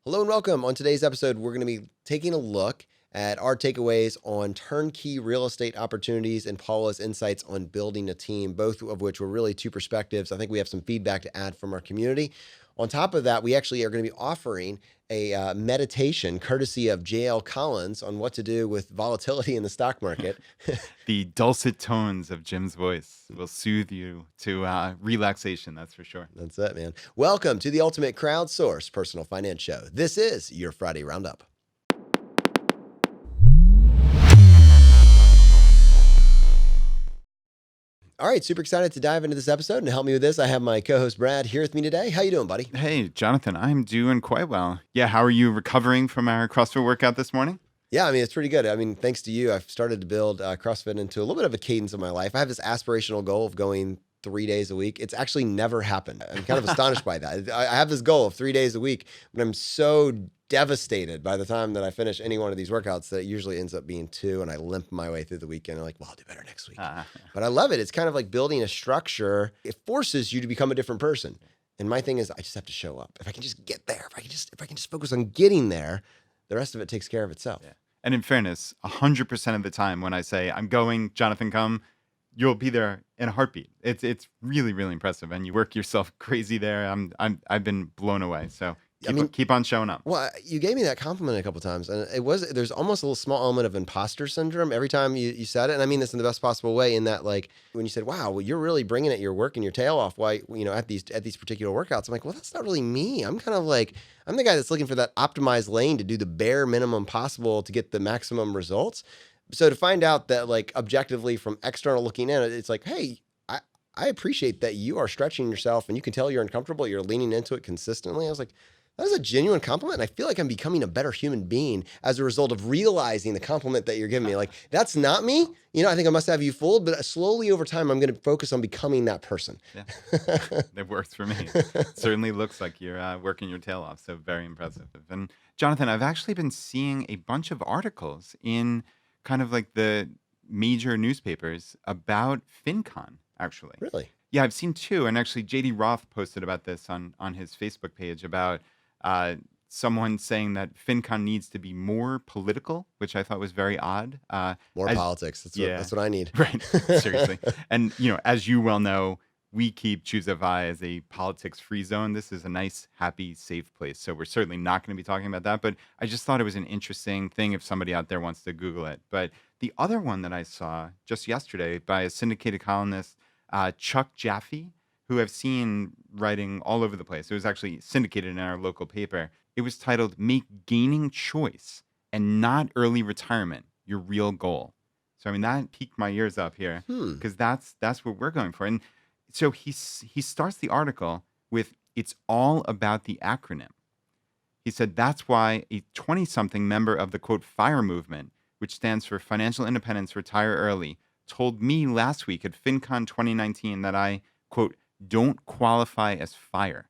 Hello and welcome. On today's episode, we're going to be taking a look at our takeaways on turnkey real estate opportunities and Paula's insights on building a team, both of which were really two perspectives. I think we have some feedback to add from our community. On top of that, we actually are going to be offering a meditation courtesy of J.L. Collins on what to do with volatility in the stock market. The dulcet tones of Jim's voice will soothe you to relaxation, that's for sure. That's it, man. Welcome to the ultimate crowdsourced personal finance show. This is your Friday Roundup. All right, super excited to dive into this episode, and to help me with this, I have my co-host Brad here with me today. How you doing, buddy? Hey, Jonathan, I'm doing quite well. Yeah, how are you recovering from our CrossFit workout this morning? Yeah, I mean, it's pretty good. I mean, thanks to you, I've started to build CrossFit into a little bit of a cadence of my life. I have this aspirational goal of going 3 days a week. It's actually never happened. I'm kind of astonished by that. I have this goal of 3 days a week, but I'm so devastated by the time that I finish any one of these workouts that it usually ends up being 2, and I limp my way through the weekend. I'm like, well, I'll do better next week. But I love it. It's kind of like building a structure. It forces you to become a different person. And my thing is, I just have to show up. If I can just get there, if I can just focus on getting there, the rest of it takes care of itself. Yeah. And in fairness, 100% of the time when I say, I'm going, Jonathan, come, you'll be there in a heartbeat. It's really, really impressive. And you work yourself crazy there. I've been blown away. So keep on showing up. Well, you gave me that compliment a couple of times, and there's almost a little small element of imposter syndrome every time you said it. And I mean this in the best possible way, in that, like, when you said, wow, well, you're really bringing it, you're working your tail off, why, at these particular workouts. I'm like, well, that's not really me. I'm kind of like, I'm the guy that's looking for that optimized lane to do the bare minimum possible to get the maximum results. So to find out that, like, objectively from external looking in, it's like, hey, I appreciate that you are stretching yourself and you can tell you're uncomfortable, you're leaning into it consistently. I was like, that is a genuine compliment. And I feel like I'm becoming a better human being as a result of realizing the compliment that you're giving me. Like, that's not me. I think I must have you fooled, but slowly over time, I'm going to focus on becoming that person. Yeah, it works for me. It certainly looks like you're working your tail off. So very impressive. And Jonathan, I've actually been seeing a bunch of articles in kind of like the major newspapers about FinCon, actually. Really? Yeah, I've seen 2. And actually, J.D. Roth posted about this on his Facebook page about someone saying that FinCon needs to be more political, which I thought was very odd. More politics. That's what I need. Right. Seriously. And, as you well know, we keep ChooseFI as a politics-free zone. This is a nice, happy, safe place. So we're certainly not going to be talking about that. But I just thought it was an interesting thing if somebody out there wants to Google it. But the other one that I saw just yesterday by a syndicated columnist, Chuck Jaffe, who I've seen writing all over the place. It was actually syndicated in our local paper. It was titled, Make Gaining Choice and Not Early Retirement Your Real Goal. So, I mean, that piqued my ears up here because that's what we're going for. And so he starts the article with, it's all about the acronym. He said, that's why a 20-something member of the, quote, FIRE movement, which stands for Financial Independence Retire Early, told me last week at FinCon 2019 that I, quote, don't qualify as FIRE.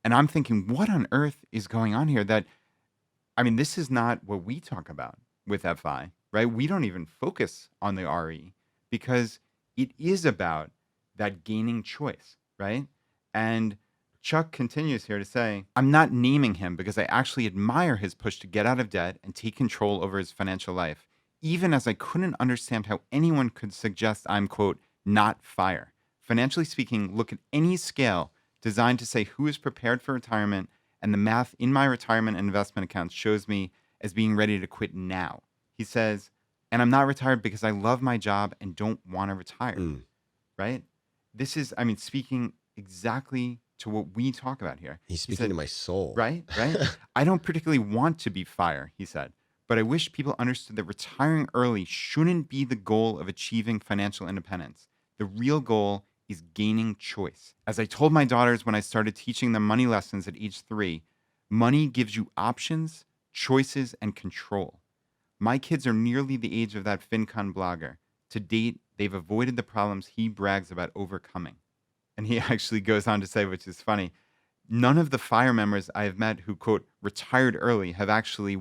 And I'm thinking, what on earth is going on here? This is not what we talk about with FI, right? We don't even focus on the RE because it is about that gaining choice, right? And Chuck continues here to say, I'm not naming him because I actually admire his push to get out of debt and take control over his financial life, even as I couldn't understand how anyone could suggest I'm, quote, not FIRE. Financially speaking, look at any scale designed to say who is prepared for retirement, and the math in my retirement and investment accounts shows me as being ready to quit now. He says, and I'm not retired because I love my job and don't want to retire, right? This is, speaking exactly to what we talk about here. He's speaking to my soul. Right? I don't particularly want to be FIRE, he said, but I wish people understood that retiring early shouldn't be the goal of achieving financial independence. The real goal is gaining choice. As I told my daughters when I started teaching them money lessons at age 3, money gives you options, choices, and control. My kids are nearly the age of that FinCon blogger. To date, they've avoided the problems he brags about overcoming. And he actually goes on to say, which is funny, none of the FIRE members I have met who, quote, retired early have actually,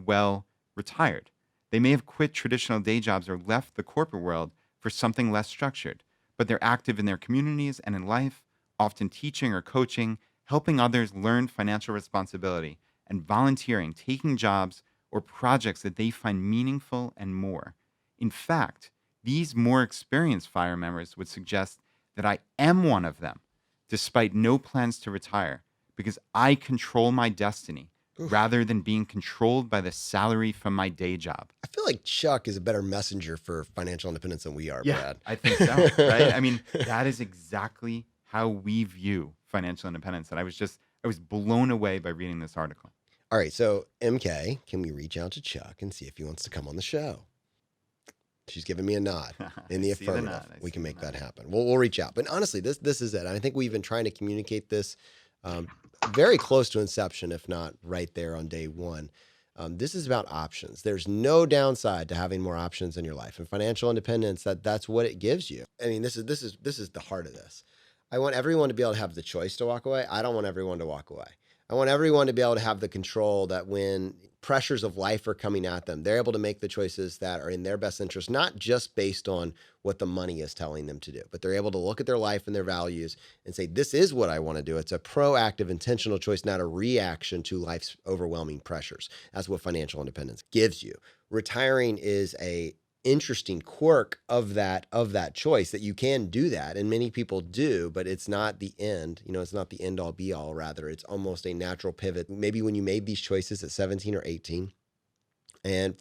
retired. They may have quit traditional day jobs or left the corporate world for something less structured, but they're active in their communities and in life, often teaching or coaching, helping others learn financial responsibility. and volunteering, taking jobs or projects that they find meaningful and more. In fact, these more experienced fire members would suggest that I am one of them, despite no plans to retire, because I control my destiny Oof. rather than being controlled by the salary from my day job. I feel like Chuck is a better messenger for financial independence than we are, Yeah, Brad. I think so, right? I mean, that is exactly how we view financial independence. And I was blown away by reading this article. All right, so MK, can we reach out to Chuck and see if he wants to come on the show? She's giving me a nod in the I see the affirmative. nod. I We see can the make that nod. happen. We'll reach out. But honestly, this is it. I think we've been trying to communicate this very close to inception, if not right there on day one. This is about options. There's no downside to having more options in your life, and financial independence. That's what it gives you. I mean, this is the heart of this. I want everyone to be able to have the choice to walk away. I don't want everyone to walk away. I want everyone to be able to have the control that when pressures of life are coming at them, they're able to make the choices that are in their best interest, not just based on what the money is telling them to do, but they're able to look at their life and their values and say, this is what I want to do. It's a proactive, intentional choice, not a reaction to life's overwhelming pressures. That's what financial independence gives you. Retiring is a interesting quirk of that choice, that you can do that, and many people do, but it's not the end. It's not the end all be all. Rather, it's almost a natural pivot, maybe when you made these choices at 17 or 18. And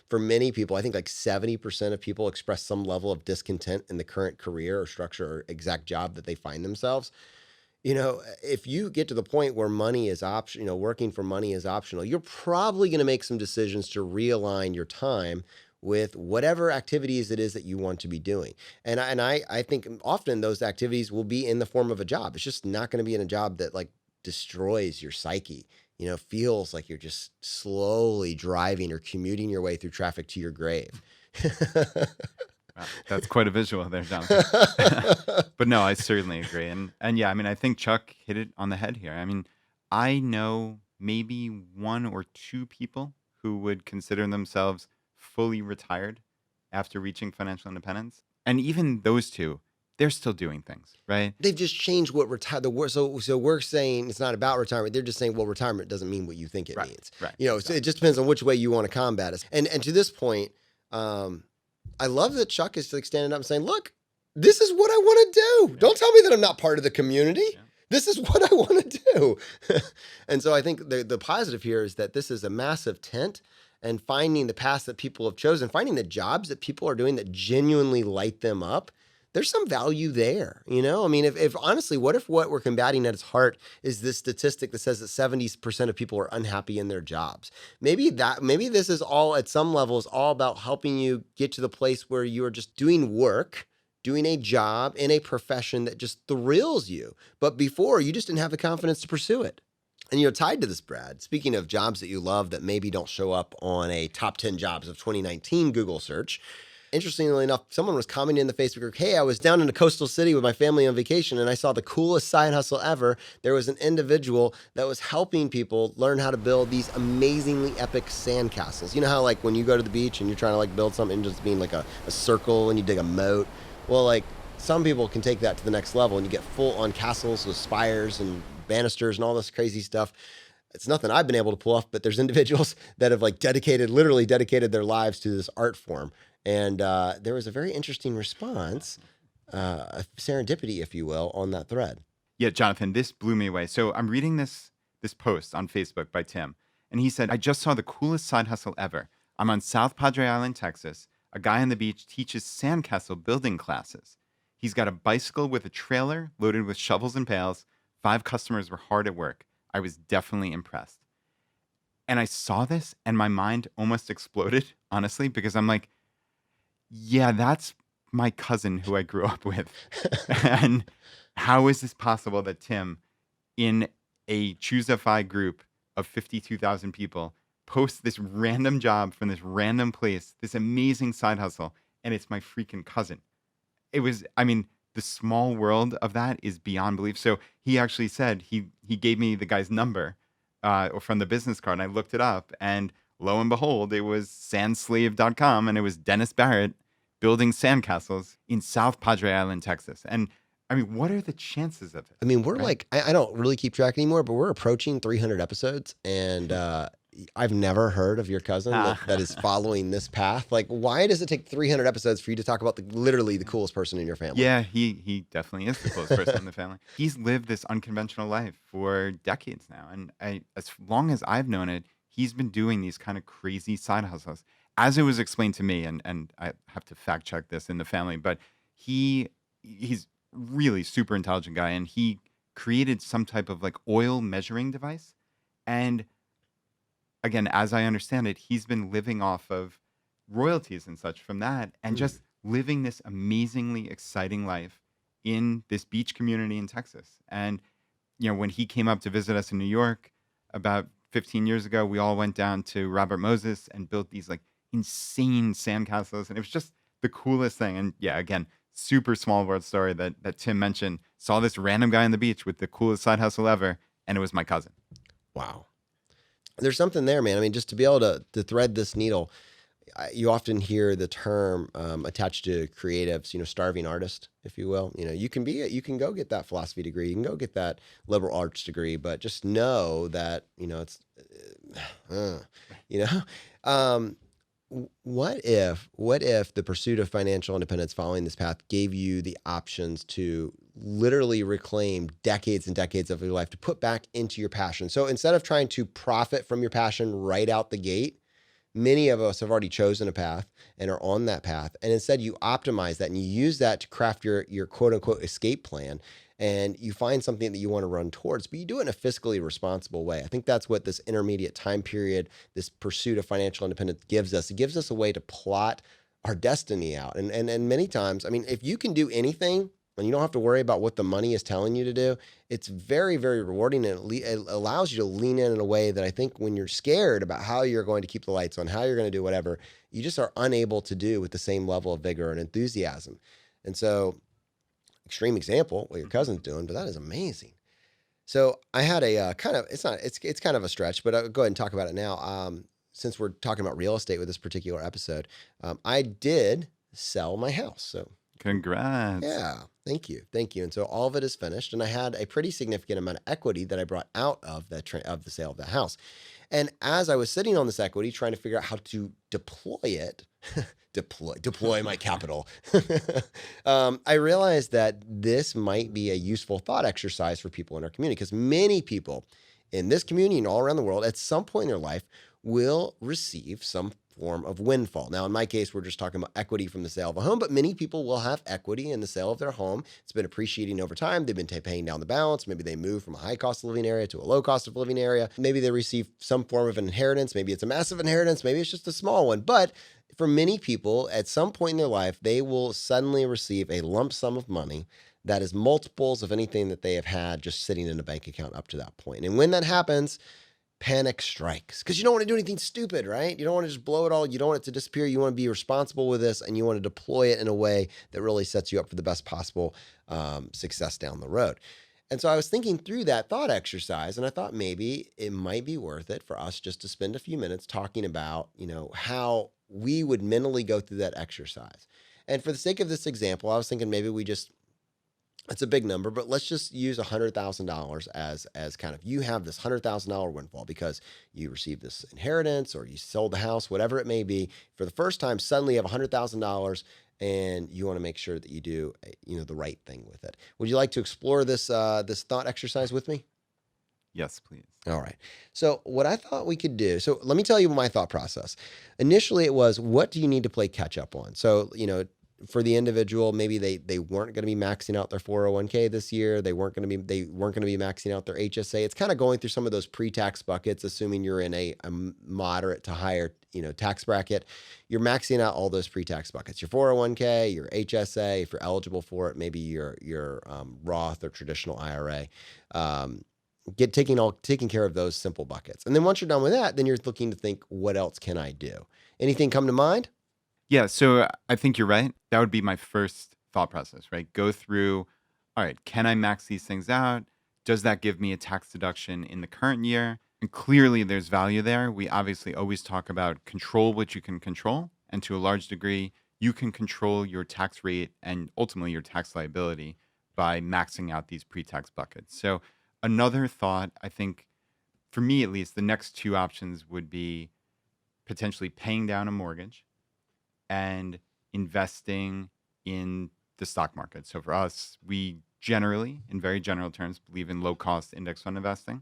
for many people, I think like 70% of people express some level of discontent in the current career or structure or exact job that they find themselves. If you get to the point where money is optional, working for money is optional, you're probably going to make some decisions to realign your time with whatever activities it is that you want to be doing. And I think often those activities will be in the form of a job. It's just not going to be in a job that like destroys your psyche, feels like you're just slowly driving or commuting your way through traffic to your grave. Wow, that's quite a visual there, Jonathan. But no, I certainly agree. And yeah, I mean, I think Chuck hit it on the head here. I mean, I know maybe one or two people who would consider themselves fully retired after reaching financial independence. And even those two, they're still doing things, right? They've just changed what the word. So we're saying it's not about retirement. They're just saying, well, retirement doesn't mean what you think it Right, means. right. So Exactly. it just depends on which way you want to combat it. And to this point, I love that Chuck is like standing up and saying, look, this is what I want to do. Yeah. Don't tell me that I'm not part of the community. Yeah. This is what I want to do. And so I think the positive here is that this is a massive tent, and finding the paths that people have chosen, finding the jobs that people are doing that genuinely light them up. There's some value there, I mean, if honestly, what if what we're combating at its heart is this statistic that says that 70% of people are unhappy in their jobs? Maybe this is all at some levels all about helping you get to the place where you are just doing work, doing a job in a profession that just thrills you. But before, you just didn't have the confidence to pursue it. And tied to this, Brad, speaking of jobs that you love that maybe don't show up on a top 10 jobs of 2019 Google search, interestingly enough, someone was commenting in the Facebook group, hey, I was down in a coastal city with my family on vacation and I saw the coolest side hustle ever. There was an individual that was helping people learn how to build these amazingly epic sandcastles. You know how like when you go to the beach and you're trying to like build something just being like a circle and you dig a moat? Well, like some people can take that to the next level and you get full on castles with spires and banisters and all this crazy stuff. It's nothing I've been able to pull off, but there's individuals that have like literally dedicated their lives to this art form. And there was a very interesting response, a serendipity, if you will, on that thread. Yeah, Jonathan, this blew me away. So I'm reading this post on Facebook by Tim, and he said, I just saw the coolest side hustle ever. I'm on South Padre Island, Texas. A guy on the beach teaches sandcastle building classes. He's got a bicycle with a trailer loaded with shovels and pails. 5 customers were hard at work. I was definitely impressed. And I saw this and my mind almost exploded, honestly, because I'm like, yeah, that's my cousin who I grew up with. And how is this possible that Tim, in a ChooseFI group of 52,000 people, posts this random job from this random place, this amazing side hustle, and it's my freaking cousin? It was, I mean, the small world of that is beyond belief. So he actually said, he gave me the guy's number or from the business card, and I looked it up, and lo and behold, it was sandslave.com, and it was Dennis Barrett building sandcastles in South Padre Island, Texas. And I mean, what are the chances of it, I mean, we're right? like, I don't really keep track anymore, but we're approaching 300 episodes. And I've never heard of your cousin that is following this path. Like, why does it take 300 episodes for you to talk about literally the coolest person in your family? Yeah, he definitely is the coolest person in the family. He's lived this unconventional life for decades now, and as long as I've known it, he's been doing these kind of crazy side hustles. As it was explained to me, and I have to fact check this in the family, but he's really super intelligent guy, and he created some type of like oil measuring device. And again, as I understand it, he's been living off of royalties and such from that, and Hmm. just living this amazingly exciting life in this beach community in Texas. And when he came up to visit us in New York about 15 years ago, we all went down to Robert Moses and built these like insane sandcastles, and it was just the coolest thing. And yeah, again, super small world story that Tim mentioned. Saw this random guy on the beach with the coolest side hustle ever, and it was my cousin. Wow. There's something there, man. I mean, just to be able to thread this needle, you often hear the term attached to creatives, starving artist, if you will. You can go get that philosophy degree, you can go get that liberal arts degree, but just know that, it's, uh, you know, um, what if the pursuit of financial independence following this path gave you the options to literally reclaim decades and decades of your life to put back into your passion? So instead of trying to profit from your passion right out the gate, many of us have already chosen a path and are on that path. And instead you optimize that and you use that to craft your quote unquote escape plan. And you find something that you want to run towards, but you do it in a fiscally responsible way. I think that's what this intermediate time period, this pursuit of financial independence gives us. It gives us a way to plot our destiny out. And many times, I mean, if you can do anything and you don't have to worry about what the money is telling you to do, it's very, very rewarding, and it allows you to lean in a way that I think when you're scared about how you're going to keep the lights on, how you're going to do whatever, you just are unable to do with the same level of vigor and enthusiasm. And so, extreme example, what your cousin's doing, but that is amazing. So I had a kind of, it's kind of a stretch, but I'll go ahead and talk about it now. Since we're talking about real estate with this particular episode, I did sell my house. So Congrats. yeah, thank you, thank you. And so all of it is finished, and I had a pretty significant amount of equity that I brought out of of the sale of the house. And as I was sitting on this equity, trying to figure out how to deploy it, deploy my capital, I realized that this might be a useful thought exercise for people in our community, because many people in this community and all around the world at some point in their life will receive some form of windfall. Now, in my case, we're just talking about equity from the sale of a home, but many people will have equity in the sale of their home. It's been appreciating over time. They've been paying down the balance. Maybe they move from a high cost of living area to a low cost of living area. Maybe they receive some form of an inheritance. Maybe it's a massive inheritance. Maybe it's just a small one. But for many people, at some point in their life, they will suddenly receive a lump sum of money that is multiples of anything that they have had just sitting in a bank account up to that point. And when that happens, panic strikes, because you don't want to do anything stupid, right? You don't want to just blow it all. You don't want it to disappear. You want to be responsible with this, and you want to deploy it in a way that really sets you up for the best possible success down the road. And so I was thinking through that thought exercise, and I thought maybe it might be worth it for us just to spend a few minutes talking about, how we would mentally go through that exercise. And for the sake of this example, I was thinking maybe it's a big number, but let's just use $100,000 as kind of, you have this $100,000 windfall because you received this inheritance or you sold the house, whatever it may be. For the first time, suddenly you have $100,000 and you want to make sure that you do, the right thing with it. Would you like to explore this thought exercise with me? Yes, please. All right. So what I thought we could do, so let me tell you my thought process. Initially, it was, what do you need to play catch up on? So, for the individual, maybe they weren't going to be maxing out their 401k this year. They weren't going to be maxing out their HSA. It's kind of going through some of those pre-tax buckets, assuming you're in a moderate to higher, tax bracket. You're maxing out all those pre-tax buckets, your 401k, your HSA, if you're eligible for it, maybe your Roth or traditional IRA. Taking care of those simple buckets. And then once you're done with that, then you're looking to think, what else can I do? Anything come to mind? Yeah, so I think you're right. That would be my first thought process, right? Go through, all right, can I max these things out? Does that give me a tax deduction in the current year? And clearly there's value there. We obviously always talk about control what you can control. And to a large degree, you can control your tax rate and ultimately your tax liability by maxing out these pre-tax buckets. So another thought, I think, for me at least, the next two options would be potentially paying down a mortgage and investing in the stock market. So for us, we generally, in very general terms, believe in low cost index fund investing.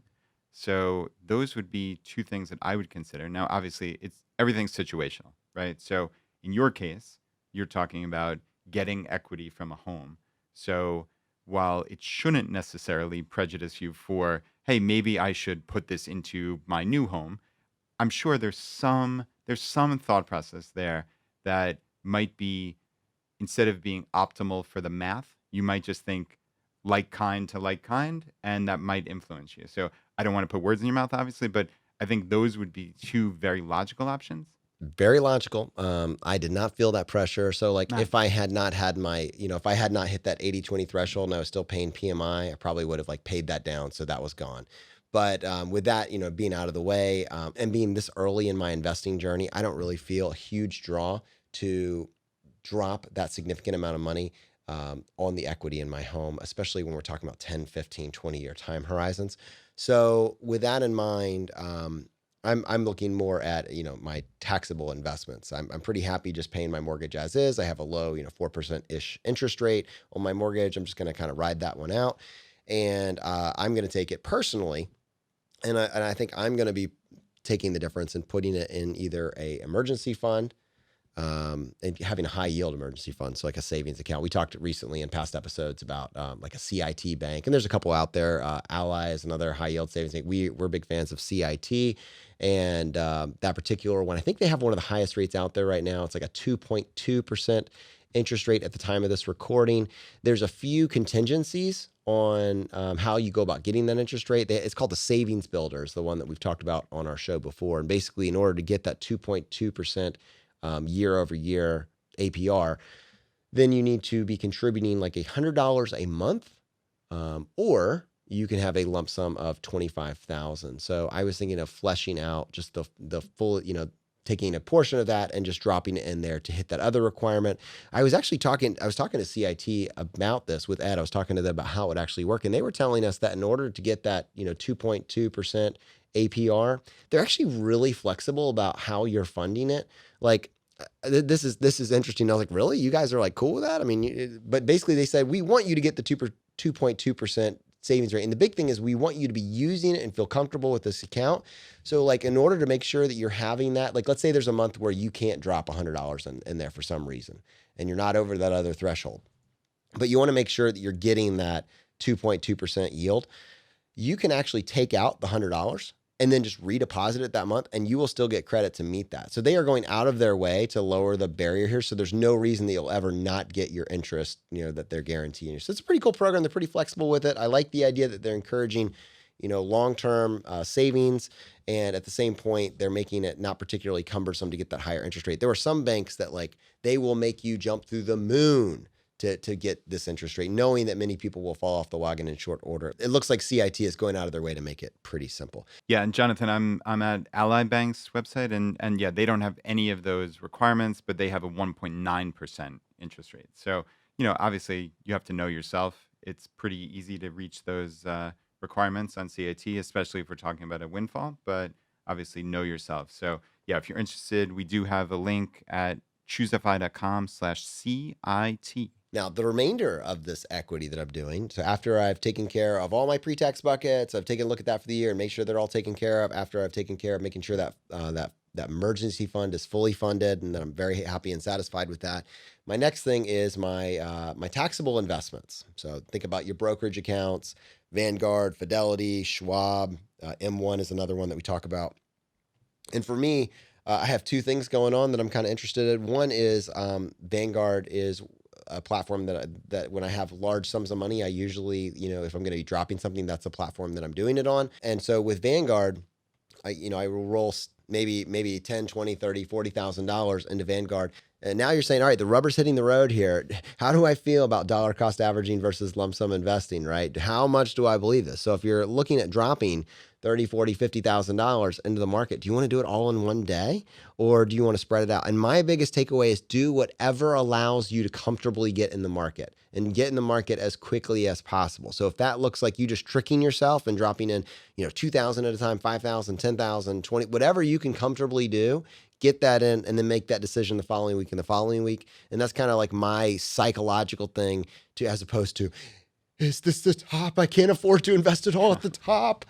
So those would be two things that I would consider. Now, obviously, it's everything's situational, right? So in your case, you're talking about getting equity from a home. So while it shouldn't necessarily prejudice you for, hey, maybe I should put this into my new home, I'm sure there's some thought process there that might be, instead of being optimal for the math, you might just think like kind to like kind, and that might influence you. So I don't want to put words in your mouth, obviously, but I think those would be two very logical options. Very logical. I did not feel that pressure. So like Nice. if I had not had my, if I had not hit that 80/20 threshold and I was still paying PMI, I probably would have like paid that down. So that was gone. But with that, being out of the way and being this early in my investing journey, I don't really feel a huge draw to drop that significant amount of money on the equity in my home, especially when we're talking about 10, 15, 20-year time horizons. So with that in mind, I'm looking more at my taxable investments. I'm pretty happy just paying my mortgage as is. I have a low 4% ish interest rate on my mortgage. I'm just going to kind of ride that one out, and I'm going to take it personally, and I think I'm going to be taking the difference and putting it in either a emergency fund. And having a high yield emergency fund, so like a savings account. We talked recently in past episodes about like a CIT bank, and there's a couple out there. Ally is another high yield savings bank. We're big fans of CIT, and that particular one, I think they have one of the highest rates out there right now. It's like a 2.2% interest rate at the time of this recording. There's a few contingencies on how you go about getting that interest rate. It's called the Savings Builders, the one that we've talked about on our show before. And basically, in order to get that 2.2% year over year APR, then you need to be contributing like $100 a month, or you can have a lump sum of $25,000. So I was thinking of fleshing out just the full, taking a portion of that and just dropping it in there to hit that other requirement. I was talking to CIT about this with Ed. I was talking to them about how it would actually work, and they were telling us that in order to get that 2.2% APR, they're actually really flexible about how you're funding it. Like, this is interesting. I was like, really? You guys are like cool with that? I mean, but basically they said, we want you to get the 2.2% savings rate. And the big thing is we want you to be using it and feel comfortable with this account. So like, in order to make sure that you're having that, like, let's say there's a month where you can't drop $100 in there for some reason, and you're not over that other threshold, but you want to make sure that you're getting that 2.2% yield. You can actually take out the $100 and then just redeposit it that month, and you will still get credit to meet that. So they are going out of their way to lower the barrier here. So there's no reason that you'll ever not get your interest, that they're guaranteeing you. So it's a pretty cool program. They're pretty flexible with it. I like the idea that they're encouraging, long-term savings. And at the same point, they're making it not particularly cumbersome to get that higher interest rate. There were some banks that they will make you jump through the moon to get this interest rate, knowing that many people will fall off the wagon in short order. It looks like CIT is going out of their way to make it pretty simple. Yeah, and Jonathan, I'm at Ally Bank's website, and yeah, they don't have any of those requirements, but they have a 1.9% interest rate. So, obviously you have to know yourself. It's pretty easy to reach those requirements on CIT, especially if we're talking about a windfall, but obviously know yourself. So yeah, if you're interested, we do have a link at ChooseFI.com/CIT. Now, the remainder of this equity that I'm doing, so after I've taken care of all my pre-tax buckets, I've taken a look at that for the year and make sure they're all taken care of. After I've taken care of making sure that that emergency fund is fully funded and that I'm very happy and satisfied with that, my next thing is my taxable investments. So think about your brokerage accounts, Vanguard, Fidelity, Schwab, M1 is another one that we talk about. And for me, I have two things going on that I'm kind of interested in. One is Vanguard is a platform that when I have large sums of money, I usually, if I'm going to be dropping something, that's a platform that I'm doing it on. And so with Vanguard, I will roll maybe 10, 20, 30, $40,000 into Vanguard. And now you're saying, all right, the rubber's hitting the road here. How do I feel about dollar cost averaging versus lump sum investing, right? How much do I believe this? So if you're looking at dropping 30, 40, $50,000 into the market. Do you want to do it all in one day, or do you want to spread it out? And my biggest takeaway is do whatever allows you to comfortably get in the market and get in the market as quickly as possible. So if that looks like you just tricking yourself and dropping in, 2,000 at a time, 5,000, 10,000, 20, whatever you can comfortably do, get that in and then make that decision the following week and the following week. And that's kind of like my psychological thing to, as opposed to, is this the top? I can't afford to invest it all at the top.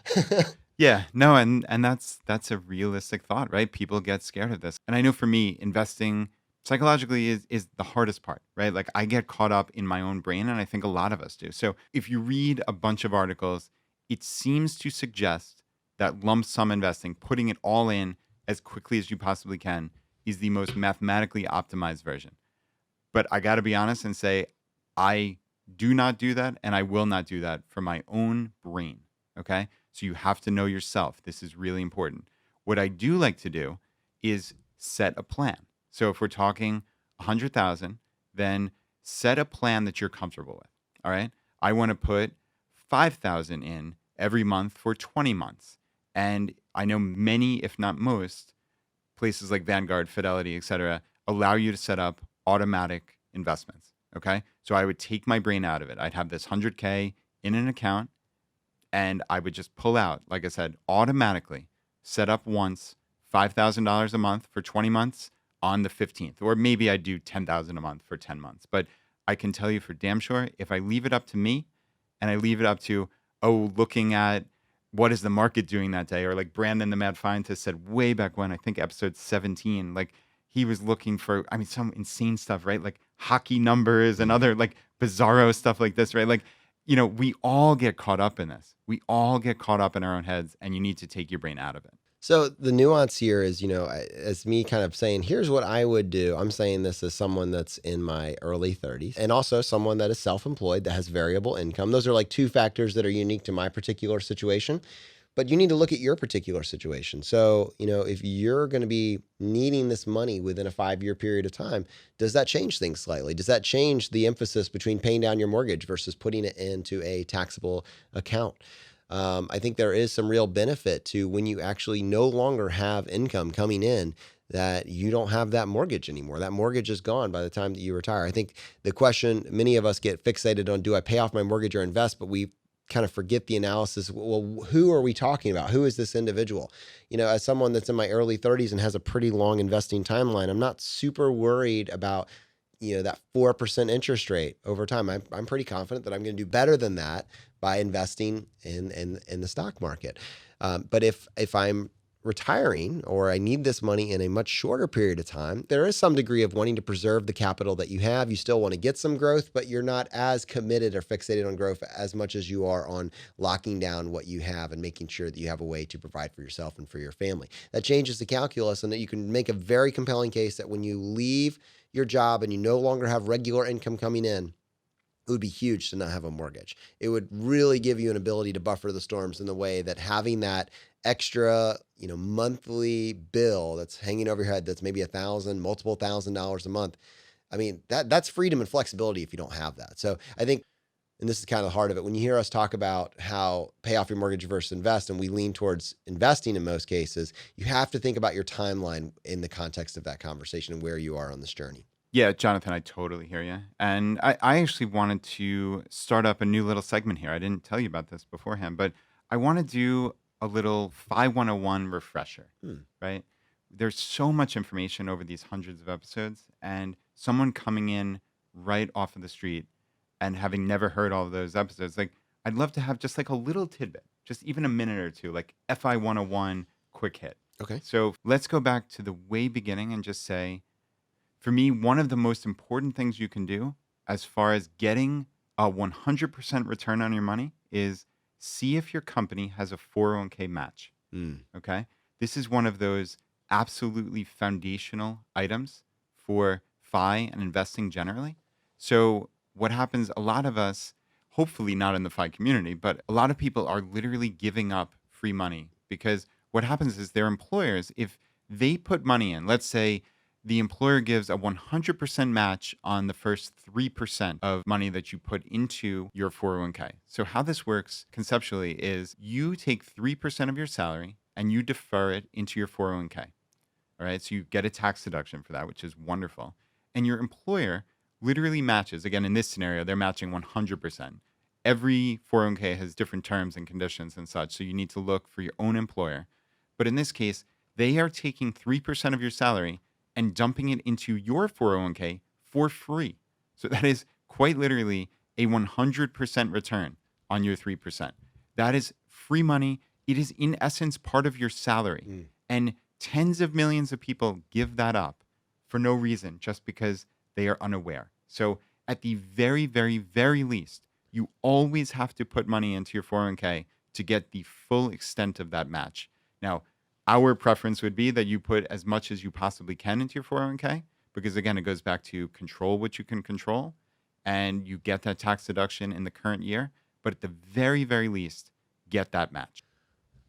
Yeah, no, and that's a realistic thought, right? People get scared of this. And I know for me, investing psychologically is the hardest part, right? Like I get caught up in my own brain, and I think a lot of us do. So if you read a bunch of articles, it seems to suggest that lump sum investing, putting it all in as quickly as you possibly can, is the most mathematically optimized version. But I got to be honest and say, I do not do that, and I will not do that for my own brain. Okay. So you have to know yourself. This is really important. What I do like to do is set a plan. So if we're talking 100,000, then set a plan that you're comfortable with. All right. I want to put 5,000 in every month for 20 months. And I know many, if not most, places like Vanguard, Fidelity, etc., allow you to set up automatic investments. Okay. So I would take my brain out of it. I'd have this 100K in an account, and I would just pull out, like I said, automatically set up once $5,000 a month for 20 months on the 15th, or maybe I do 10,000 a month for 10 months. But I can tell you for damn sure, if I leave it up to me and I leave it up to, looking at what is the market doing that day, or like Brandon, the mad scientist, said way back when, I think episode 17, like he was looking for, some insane stuff, right? Like hockey numbers and other like bizarro stuff like this, right? Like, we all get caught up in this. We all get caught up in our own heads, and you need to take your brain out of it. So the nuance here is, as me kind of saying, here's what I would do. I'm saying this as someone that's in my early 30s and also someone that is self-employed that has variable income. Those are like two factors that are unique to my particular situation. But you need to look at your particular situation. So, if you're going to be needing this money within a 5-year period of time, does that change things slightly? Does that change the emphasis between paying down your mortgage versus putting it into a taxable account? I think there is some real benefit to when you actually no longer have income coming in, that you don't have that mortgage anymore. That mortgage is gone by the time that you retire. I think the question, many of us get fixated on, do I pay off my mortgage or invest? But we kind of forget the analysis. Well, who are we talking about? Who is this individual? As someone that's in my early 30s and has a pretty long investing timeline, I'm not super worried about, that 4% interest rate over time. I'm pretty confident that I'm going to do better than that by investing in the stock market. But if I'm retiring or I need this money in a much shorter period of time, there is some degree of wanting to preserve the capital that you have. You still want to get some growth, but you're not as committed or fixated on growth as much as you are on locking down what you have and making sure that you have a way to provide for yourself and for your family. That changes the calculus, and that you can make a very compelling case that when you leave your job and you no longer have regular income coming in, it would be huge to not have a mortgage. It would really give you an ability to buffer the storms in the way that having that extra, monthly bill that's hanging over your head, that's maybe $1,000, multiple $1,000s a month. That's freedom and flexibility if you don't have that. So I think, and this is kind of the heart of it, when you hear us talk about how pay off your mortgage versus invest, and we lean towards investing in most cases, you have to think about your timeline in the context of that conversation and where you are on this journey. Yeah, Jonathan, I totally hear you. And I actually wanted to start up a new little segment here. I didn't tell you about this beforehand, but I want to do a little FI101 refresher, right? There's so much information over these hundreds of episodes, and someone coming in right off of the street and having never heard all of those episodes, like I'd love to have just like a little tidbit, just even a minute or two, like FI101 quick hit. Okay. So let's go back to the way beginning and just say, for me, one of the most important things you can do as far as getting a 100% return on your money is see if your company has a 401k match. Okay. This is one of those absolutely foundational items for FI and investing generally. So what happens, a lot of us, hopefully not in the FI community, but a lot of people are literally giving up free money because what happens is their employers, if they put money in, let's say the employer gives a 100% match on the first 3% of money that you put into your 401k. So how this works conceptually is you take 3% of your salary and you defer it into your 401k. All right. So you get a tax deduction for that, which is wonderful. And your employer literally matches. Again, in this scenario, they're matching 100%. Every 401k has different terms and conditions and such. So you need to look for your own employer. But in this case, they are taking 3% of your salary and dumping it into your 401k for free. So that is quite literally a 100% return on your 3%. That is free money. It is in essence part of your salary. And tens of millions of people give that up for no reason, just because they are unaware. So at the very, very, very least, you always have to put money into your 401k to get the full extent of that match. Now, our preference would be that you put as much as you possibly can into your 401k, because again, it goes back to control what you can control, and you get that tax deduction in the current year. But at the very, very least, get that match.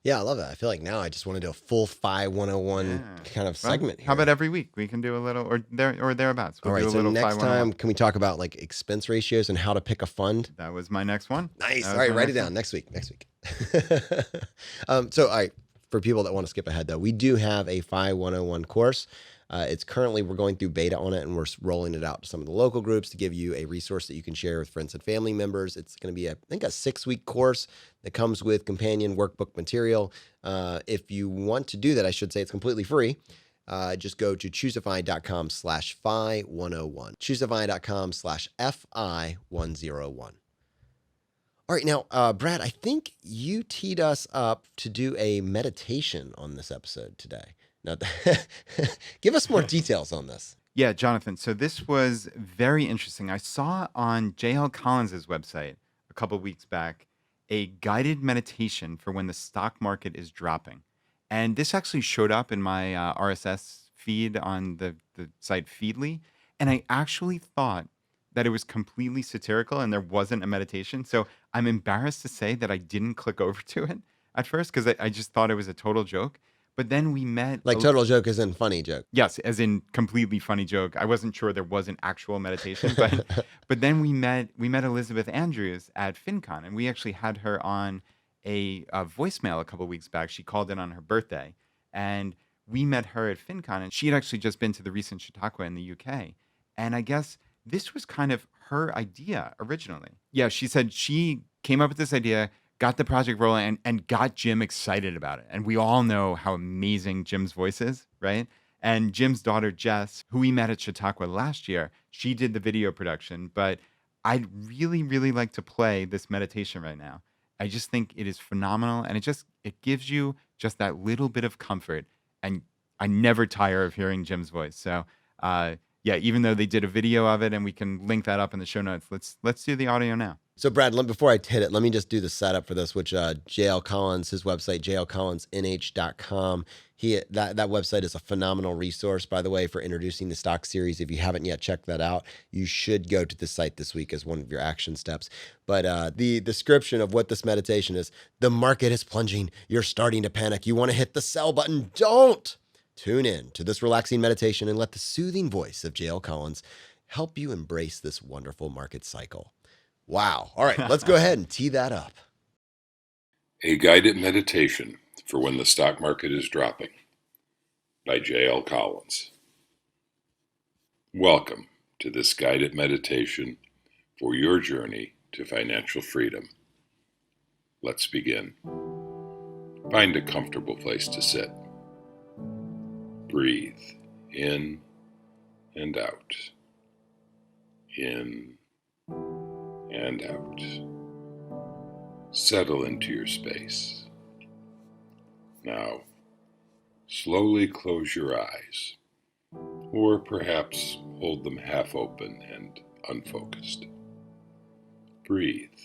Yeah, I love that. I feel like now I just want to do a full FI101 kind of Well, segment here. how about every week we can do a little, or thereabouts? All We'll right, do a so little next 511. time, can we talk about like expense ratios and how to pick a fund? That was my next one. Nice. That All was right, my write it next down one. next week. All right, for people that want to skip ahead though, we do have a FI 101 course. It's currently, we're going through beta on it, and we're rolling it out to some of the local groups to give you a resource that you can share with friends and family members. It's going to be, I think, a 6-week course that comes with companion workbook material. If you want to do that, I should say it's completely free. Just go to ChooseFI.com/FI101. ChooseFI.com/FI101. All right, now, Brad, I think you teed us up to do a meditation on this episode today. Now, give us more details on this. Yeah, Jonathan. So this was very interesting. I saw on J.L. Collins' website a couple of weeks back a guided meditation for when the stock market is dropping. And this actually showed up in my RSS feed on the site Feedly. And I actually thought that it was completely satirical and there wasn't a meditation. So I'm embarrassed to say that I didn't click over to it at first, because I just thought it was a total joke. But then we met. Like total joke is in funny joke. Yes, as in completely funny joke. I wasn't sure there was an actual meditation, but then we met Elizabeth Andrews at FinCon, and we actually had her on a voicemail a couple of weeks back. She called in on her birthday, and we met her at FinCon, and she had actually just been to the recent Chautauqua in the UK. And I guess this was kind of her idea originally. Yeah, she said she came up with this idea, got the project rolling, and got Jim excited about it. And we all know how amazing Jim's voice is, right? And Jim's daughter, Jess, who we met at Chautauqua last year, she did the video production. But I'd really, really like to play this meditation right now. I just think it is phenomenal. And it gives you just that little bit of comfort. And I never tire of hearing Jim's voice. So, yeah, even though they did a video of it, and we can link that up in the show notes, let's do the audio now. So, Brad, before I hit it, let me just do the setup for this, which J.L. Collins, his website, jlcollinsnh.com. That website is a phenomenal resource, by the way, for introducing the stock series. If you haven't yet checked that out, you should go to the site this week as one of your action steps. But the description of what this meditation is: the market is plunging. You're starting to panic. You want to hit the sell button. Don't! Tune in to this relaxing meditation and let the soothing voice of J.L. Collins help you embrace this wonderful market cycle. Wow. All right, let's go ahead and tee that up. A Guided Meditation for When the Stock Market is Dropping by J.L. Collins. Welcome to this guided meditation for your journey to financial freedom. Let's begin. Find a comfortable place to sit. Breathe in and out. In and out. Settle into your space. Now, slowly close your eyes, or perhaps hold them half open and unfocused. Breathe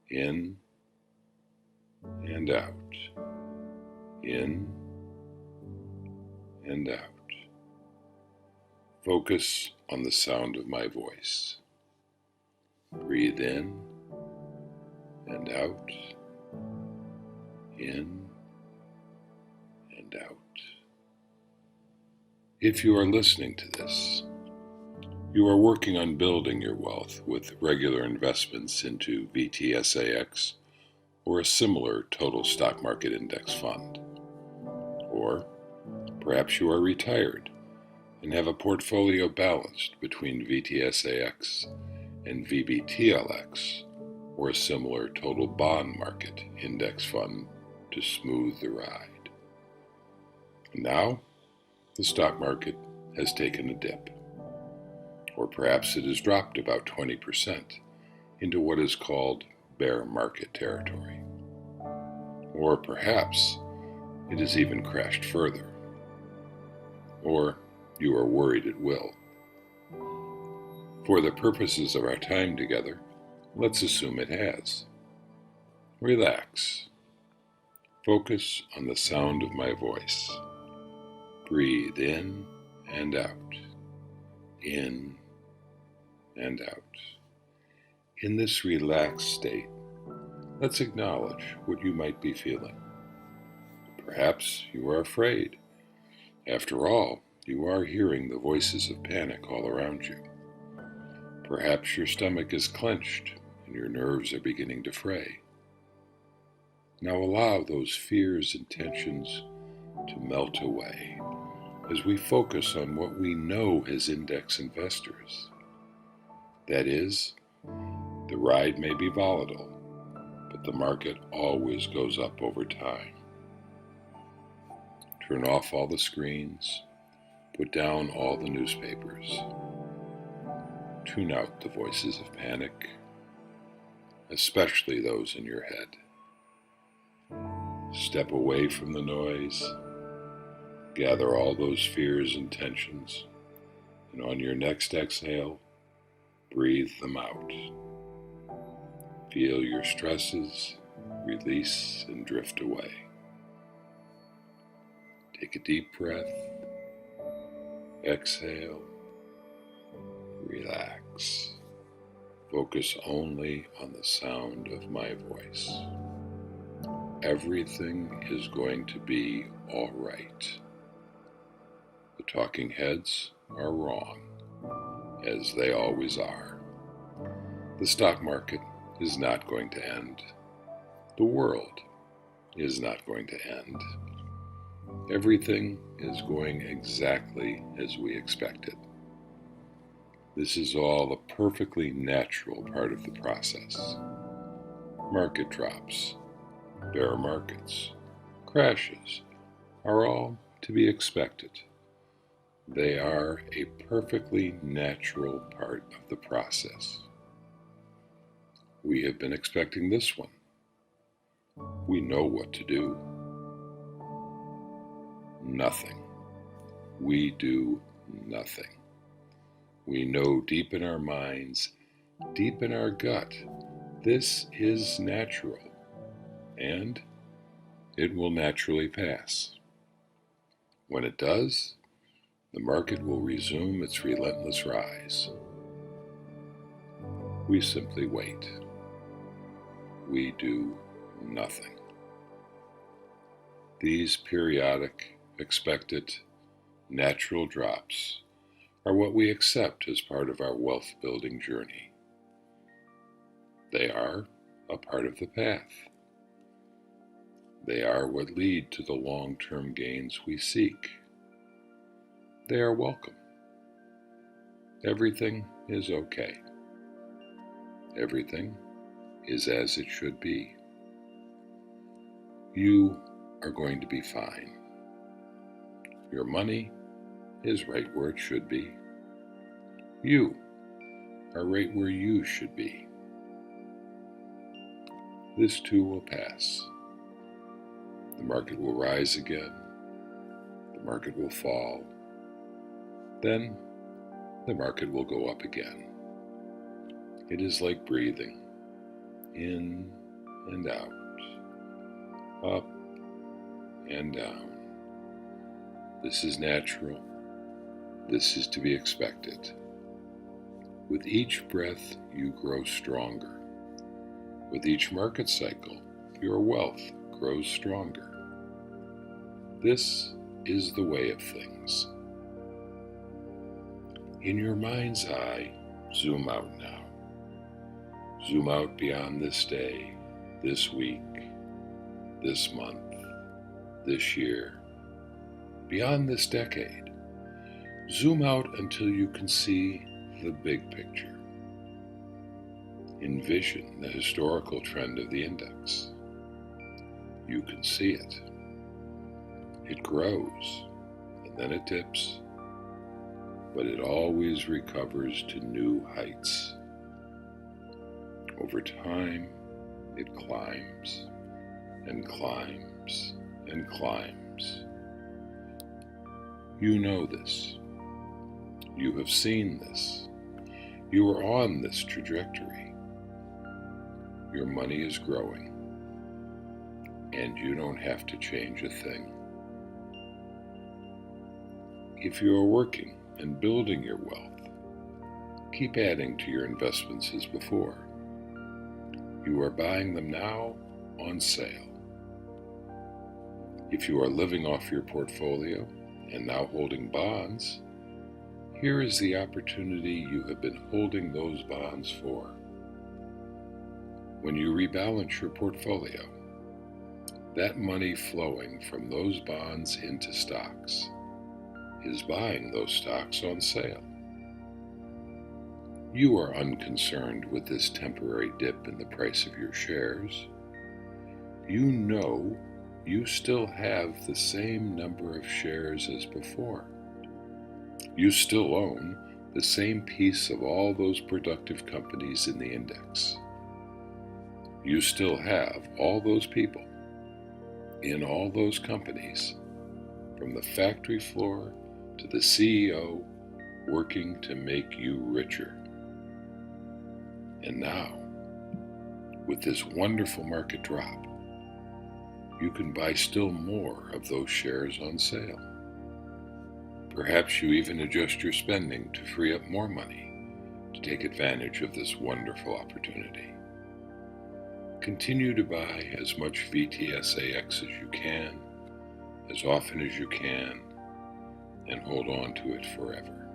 in and out. In and out. Focus on the sound of my voice. Breathe in and out, in and out. If you are listening to this, you are working on building your wealth with regular investments into VTSAX or a similar total stock market index fund. Or perhaps you are retired and have a portfolio balanced between VTSAX and VBTLX or a similar total bond market index fund to smooth the ride. And now, the stock market has taken a dip. Or perhaps it has dropped about 20% into what is called bear market territory. Or perhaps it has even crashed further. Or you are worried it will. For the purposes of our time together, let's assume it has. Relax. Focus on the sound of my voice. Breathe in and out. In and out. In this relaxed state, let's acknowledge what you might be feeling. Perhaps you are afraid. After all, you are hearing the voices of panic all around you. Perhaps your stomach is clenched and your nerves are beginning to fray. Now allow those fears and tensions to melt away as we focus on what we know as index investors. That is, the ride may be volatile, but the market always goes up over time. Turn off all the screens, put down all the newspapers. Tune out the voices of panic, especially those in your head. Step away from the noise, gather all those fears and tensions, and on your next exhale, breathe them out. Feel your stresses release and drift away. Take a deep breath, exhale, relax. Focus only on the sound of my voice. Everything is going to be all right. The talking heads are wrong, as they always are. The stock market is not going to end. The world is not going to end. Everything is going exactly as we expected. This is all a perfectly natural part of the process. Market drops, bear markets, crashes are all to be expected. They are a perfectly natural part of the process. We have been expecting this one. We know what to do. Nothing. We do nothing. We know deep in our minds, deep in our gut, this is natural, and it will naturally pass. When it does, the market will resume its relentless rise. We simply wait. We do nothing. These periodic, expected, natural drops are what we accept as part of our wealth-building journey. They are a part of the path. They are what lead to the long-term gains we seek. They are welcome. Everything is okay. Everything is as it should be. You are going to be fine. Your money is right where it should be. You are right where you should be. This too will pass. The market will rise again. The market will fall. Then the market will go up again. It is like breathing, in and out, up and down. This is natural. This is to be expected. With each breath, you grow stronger. With each market cycle, your wealth grows stronger. This is the way of things. In your mind's eye, zoom out now. Zoom out beyond this day, this week, this month, this year, beyond this decade. Zoom out until you can see the big picture. Envision the historical trend of the index. You can see it. It grows, and then it dips, but it always recovers to new heights. Over time, it climbs and climbs and climbs. You know this. You have seen this. You are on this trajectory. Your money is growing, and you don't have to change a thing. If you are working and building your wealth, keep adding to your investments as before. You are buying them now on sale. If you are living off your portfolio and now holding bonds, here is the opportunity you have been holding those bonds for. When you rebalance your portfolio, that money flowing from those bonds into stocks is buying those stocks on sale. You are unconcerned with this temporary dip in the price of your shares. You know you still have the same number of shares as before. You still own the same piece of all those productive companies in the index. You still have all those people in all those companies, from the factory floor to the CEO, working to make you richer. And now, with this wonderful market drop, you can buy still more of those shares on sale. Perhaps you even adjust your spending to free up more money to take advantage of this wonderful opportunity. Continue to buy as much VTSAX as you can, as often as you can, and hold on to it forever.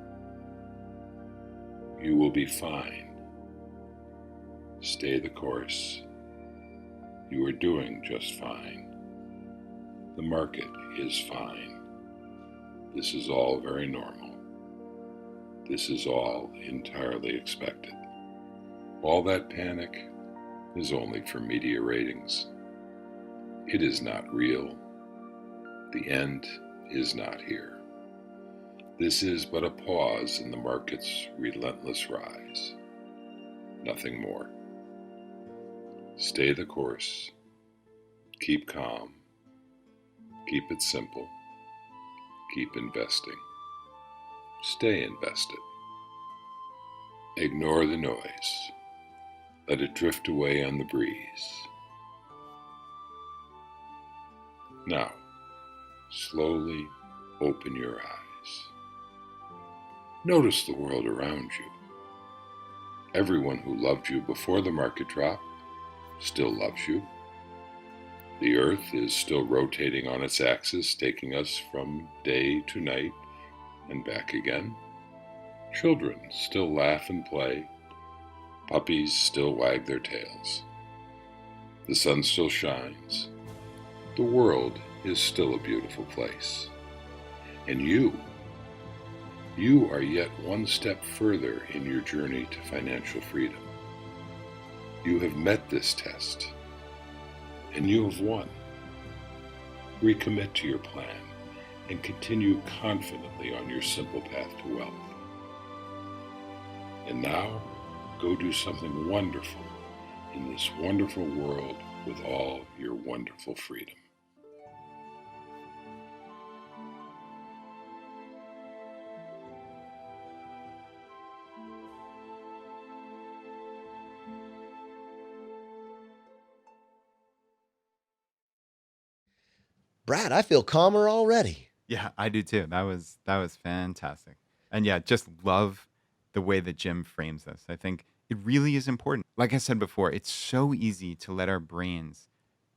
You will be fine. Stay the course. You are doing just fine. The market is fine. This is all very normal. This is all entirely expected. All that panic is only for media ratings. It is not real. The end is not here. This is but a pause in the market's relentless rise. Nothing more. Stay the course. Keep calm. Keep it simple. Keep investing. Stay invested. Ignore the noise. Let it drift away on the breeze. Now, slowly open your eyes. Notice the world around you. Everyone who loved you before the market drop still loves you. The earth is still rotating on its axis, taking us from day to night and back again. Children still laugh and play. Puppies still wag their tails. The sun still shines. The world is still a beautiful place. And you are yet one step further in your journey to financial freedom. You have met this test, and you have won. Recommit to your plan and continue confidently on your simple path to wealth. And now, go do something wonderful in this wonderful world with all your wonderful freedom. Brad, I feel calmer already. Yeah, I do too. That was fantastic. And yeah, just love the way that Jim frames this. I think it really is important. Like I said before, it's so easy to let our brains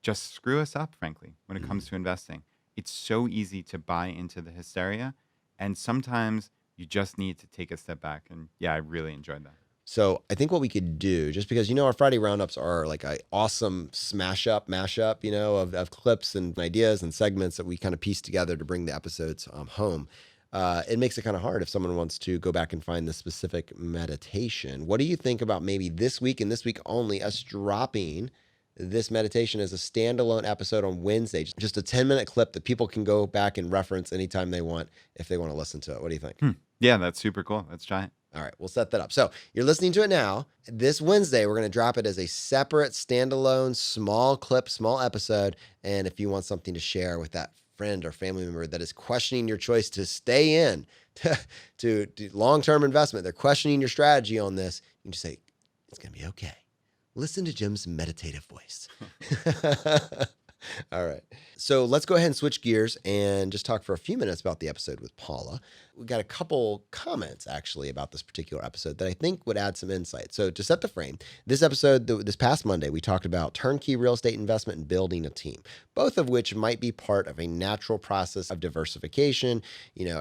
just screw us up, frankly, when it comes to investing. It's so easy to buy into the hysteria. And sometimes You just need to take a step back. And yeah, I really enjoyed that. So I think what we could do, just because our Friday roundups are like a awesome mashup, of clips and ideas and segments that we kind of piece together to bring the episodes home. It makes it kind of hard if someone wants to go back and find the specific meditation. What do you think about maybe this week and this week only, us dropping this meditation as a standalone episode on Wednesday, just a 10-minute clip that people can go back and reference anytime they want if they want to listen to it? What do you think? Yeah, that's super cool. Let's try it. All right, we'll set that up. So you're listening to it now. This Wednesday, we're going to drop it as a separate, standalone, small clip, small episode. And if you want something to share with that friend or family member that is questioning your choice to stay in to long-term investment, they're questioning your strategy on this, you can just say, it's going to be okay. Listen to Jim's meditative voice. All right. So let's go ahead and switch gears and just talk for a few minutes about the episode with Paula. We got a couple comments actually about this particular episode that I think would add some insight. So to set the frame, this episode, this past Monday, we talked about turnkey real estate investment and building a team, both of which might be part of a natural process of diversification.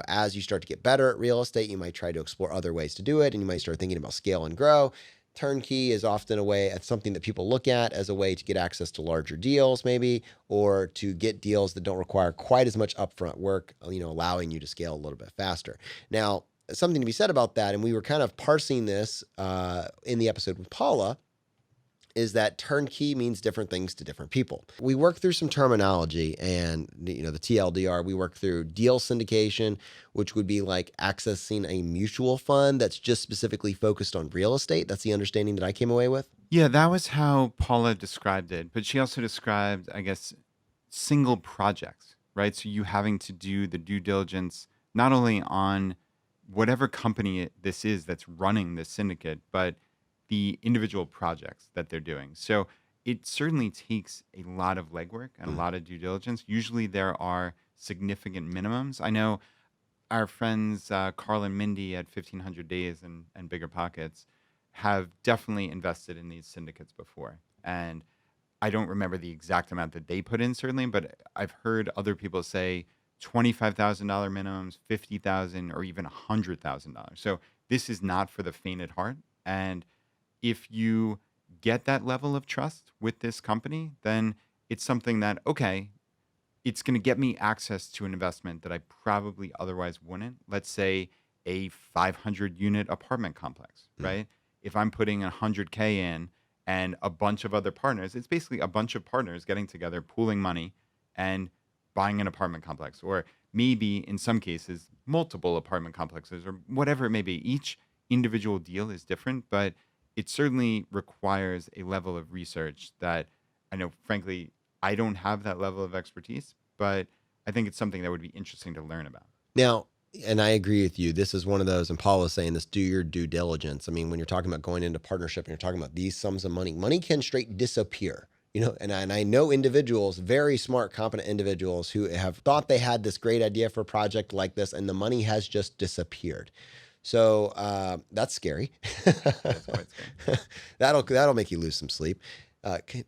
As you start to get better at real estate, you might try to explore other ways to do it, and you might start thinking about scale and grow. Turnkey is often it's something that people look at as a way to get access to larger deals, maybe, or to get deals that don't require quite as much upfront work, allowing you to scale a little bit faster. Now, something to be said about that, and we were kind of parsing this in the episode with Paula, is that turnkey means different things to different people. We work through some terminology and, the TLDR, we work through deal syndication, which would be like accessing a mutual fund that's just specifically focused on real estate. That's the understanding that I came away with. Yeah, that was how Paula described it. But she also described, I guess, single projects, right? So you having to do the due diligence, not only on whatever company this is that's running this syndicate, but the individual projects that they're doing. So it certainly takes a lot of legwork and a lot of due diligence. Usually there are significant minimums. I know our friends Carl and Mindy at 1500 Days and Bigger Pockets have definitely invested in these syndicates before. And I don't remember the exact amount that they put in, certainly, but I've heard other people say $25,000 minimums, $50,000, or even $100,000. So this is not for the faint at heart. And if you get that level of trust with this company, then it's something that, okay, it's going to get me access to an investment that I probably otherwise wouldn't. Let's say a 500 unit apartment complex, right? If I'm putting 100K in and a bunch of other partners, it's basically a bunch of partners getting together, pooling money and buying an apartment complex, or maybe in some cases, multiple apartment complexes, or whatever it may be. Each individual deal is different, but it certainly requires a level of research that I know, frankly, I don't have that level of expertise, but I think it's something that would be interesting to learn about. Now, and I agree with you, this is one of those, and Paul was saying this, do your due diligence. I mean, when you're talking about going into partnership and you're talking about these sums of money can straight disappear. And I know individuals, very smart, competent individuals who have thought they had this great idea for a project like this, and the money has just disappeared. So that's scary. That's quite scary. That'll make you lose some sleep.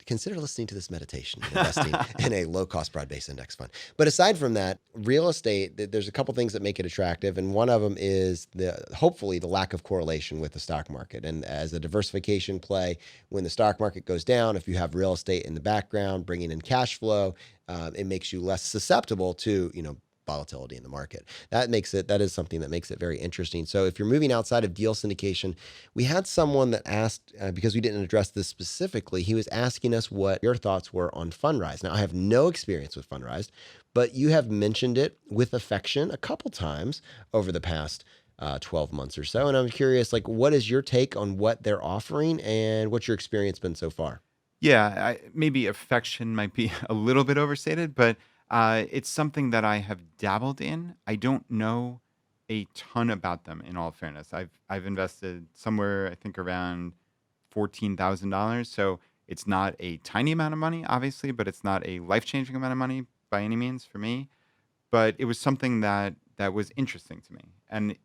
Consider listening to this meditation and investing in a low-cost broad-based index fund. But aside from that, real estate, there's a couple things that make it attractive, and one of them is hopefully the lack of correlation with the stock market. And as a diversification play, when the stock market goes down, if you have real estate in the background bringing in cash flow, it makes you less susceptible to volatility in the market. That is something that makes it very interesting. So if you're moving outside of deal syndication, we had someone that asked, because we didn't address this specifically, he was asking us what your thoughts were on Fundrise. Now, I have no experience with Fundrise, but you have mentioned it with affection a couple times over the past 12 months or so. And I'm curious, what is your take on what they're offering and what's your experience been so far? Yeah, maybe affection might be a little bit overstated, but it's something that I have dabbled in. I don't know a ton about them, in all fairness. I've invested somewhere, I think, around $14,000. So it's not a tiny amount of money, obviously, but it's not a life-changing amount of money by any means for me. But it was something that was interesting to me. And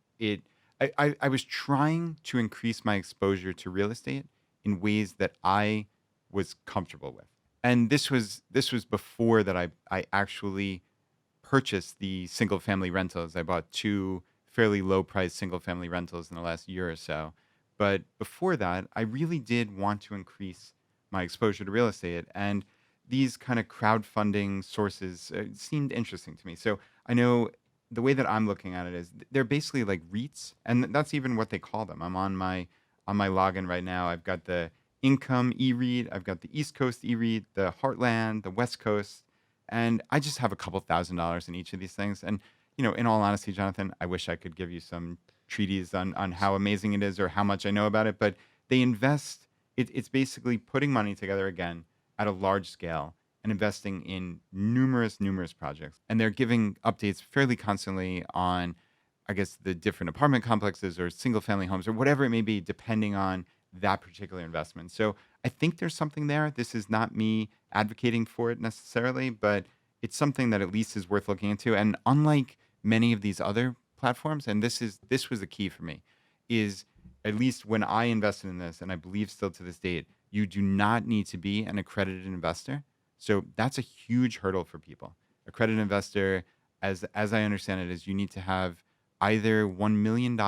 I was trying to increase my exposure to real estate in ways that I was comfortable with. And this was before that I actually purchased the single family rentals. I bought 2 fairly low price single family rentals in the last year or so. But before that, I really did want to increase my exposure to real estate. And these kind of crowdfunding sources seemed interesting to me. So I know the way that I'm looking at it is they're basically like REITs, and that's even what they call them. I'm on my login right now. I've got the Income e-REIT, I've got the East Coast e-REIT, the Heartland, the West Coast, and I just have a couple $1,000s in each of these things. And in all honesty, Jonathan, I wish I could give you some treatise on how amazing it is or how much I know about it, but they invest. It's basically putting money together again at a large scale and investing in numerous projects. And they're giving updates fairly constantly on, I guess, the different apartment complexes or single family homes or whatever it may be, depending on that particular investment. So I think there's something there. This is not me advocating for it necessarily, but it's something that at least is worth looking into. And unlike many of these other platforms, and this was the key for me, is at least when I invested in this, and I believe still to this date, you do not need to be an accredited investor. So that's a huge hurdle for people. Accredited investor, as I understand it, is you need to have either $1 million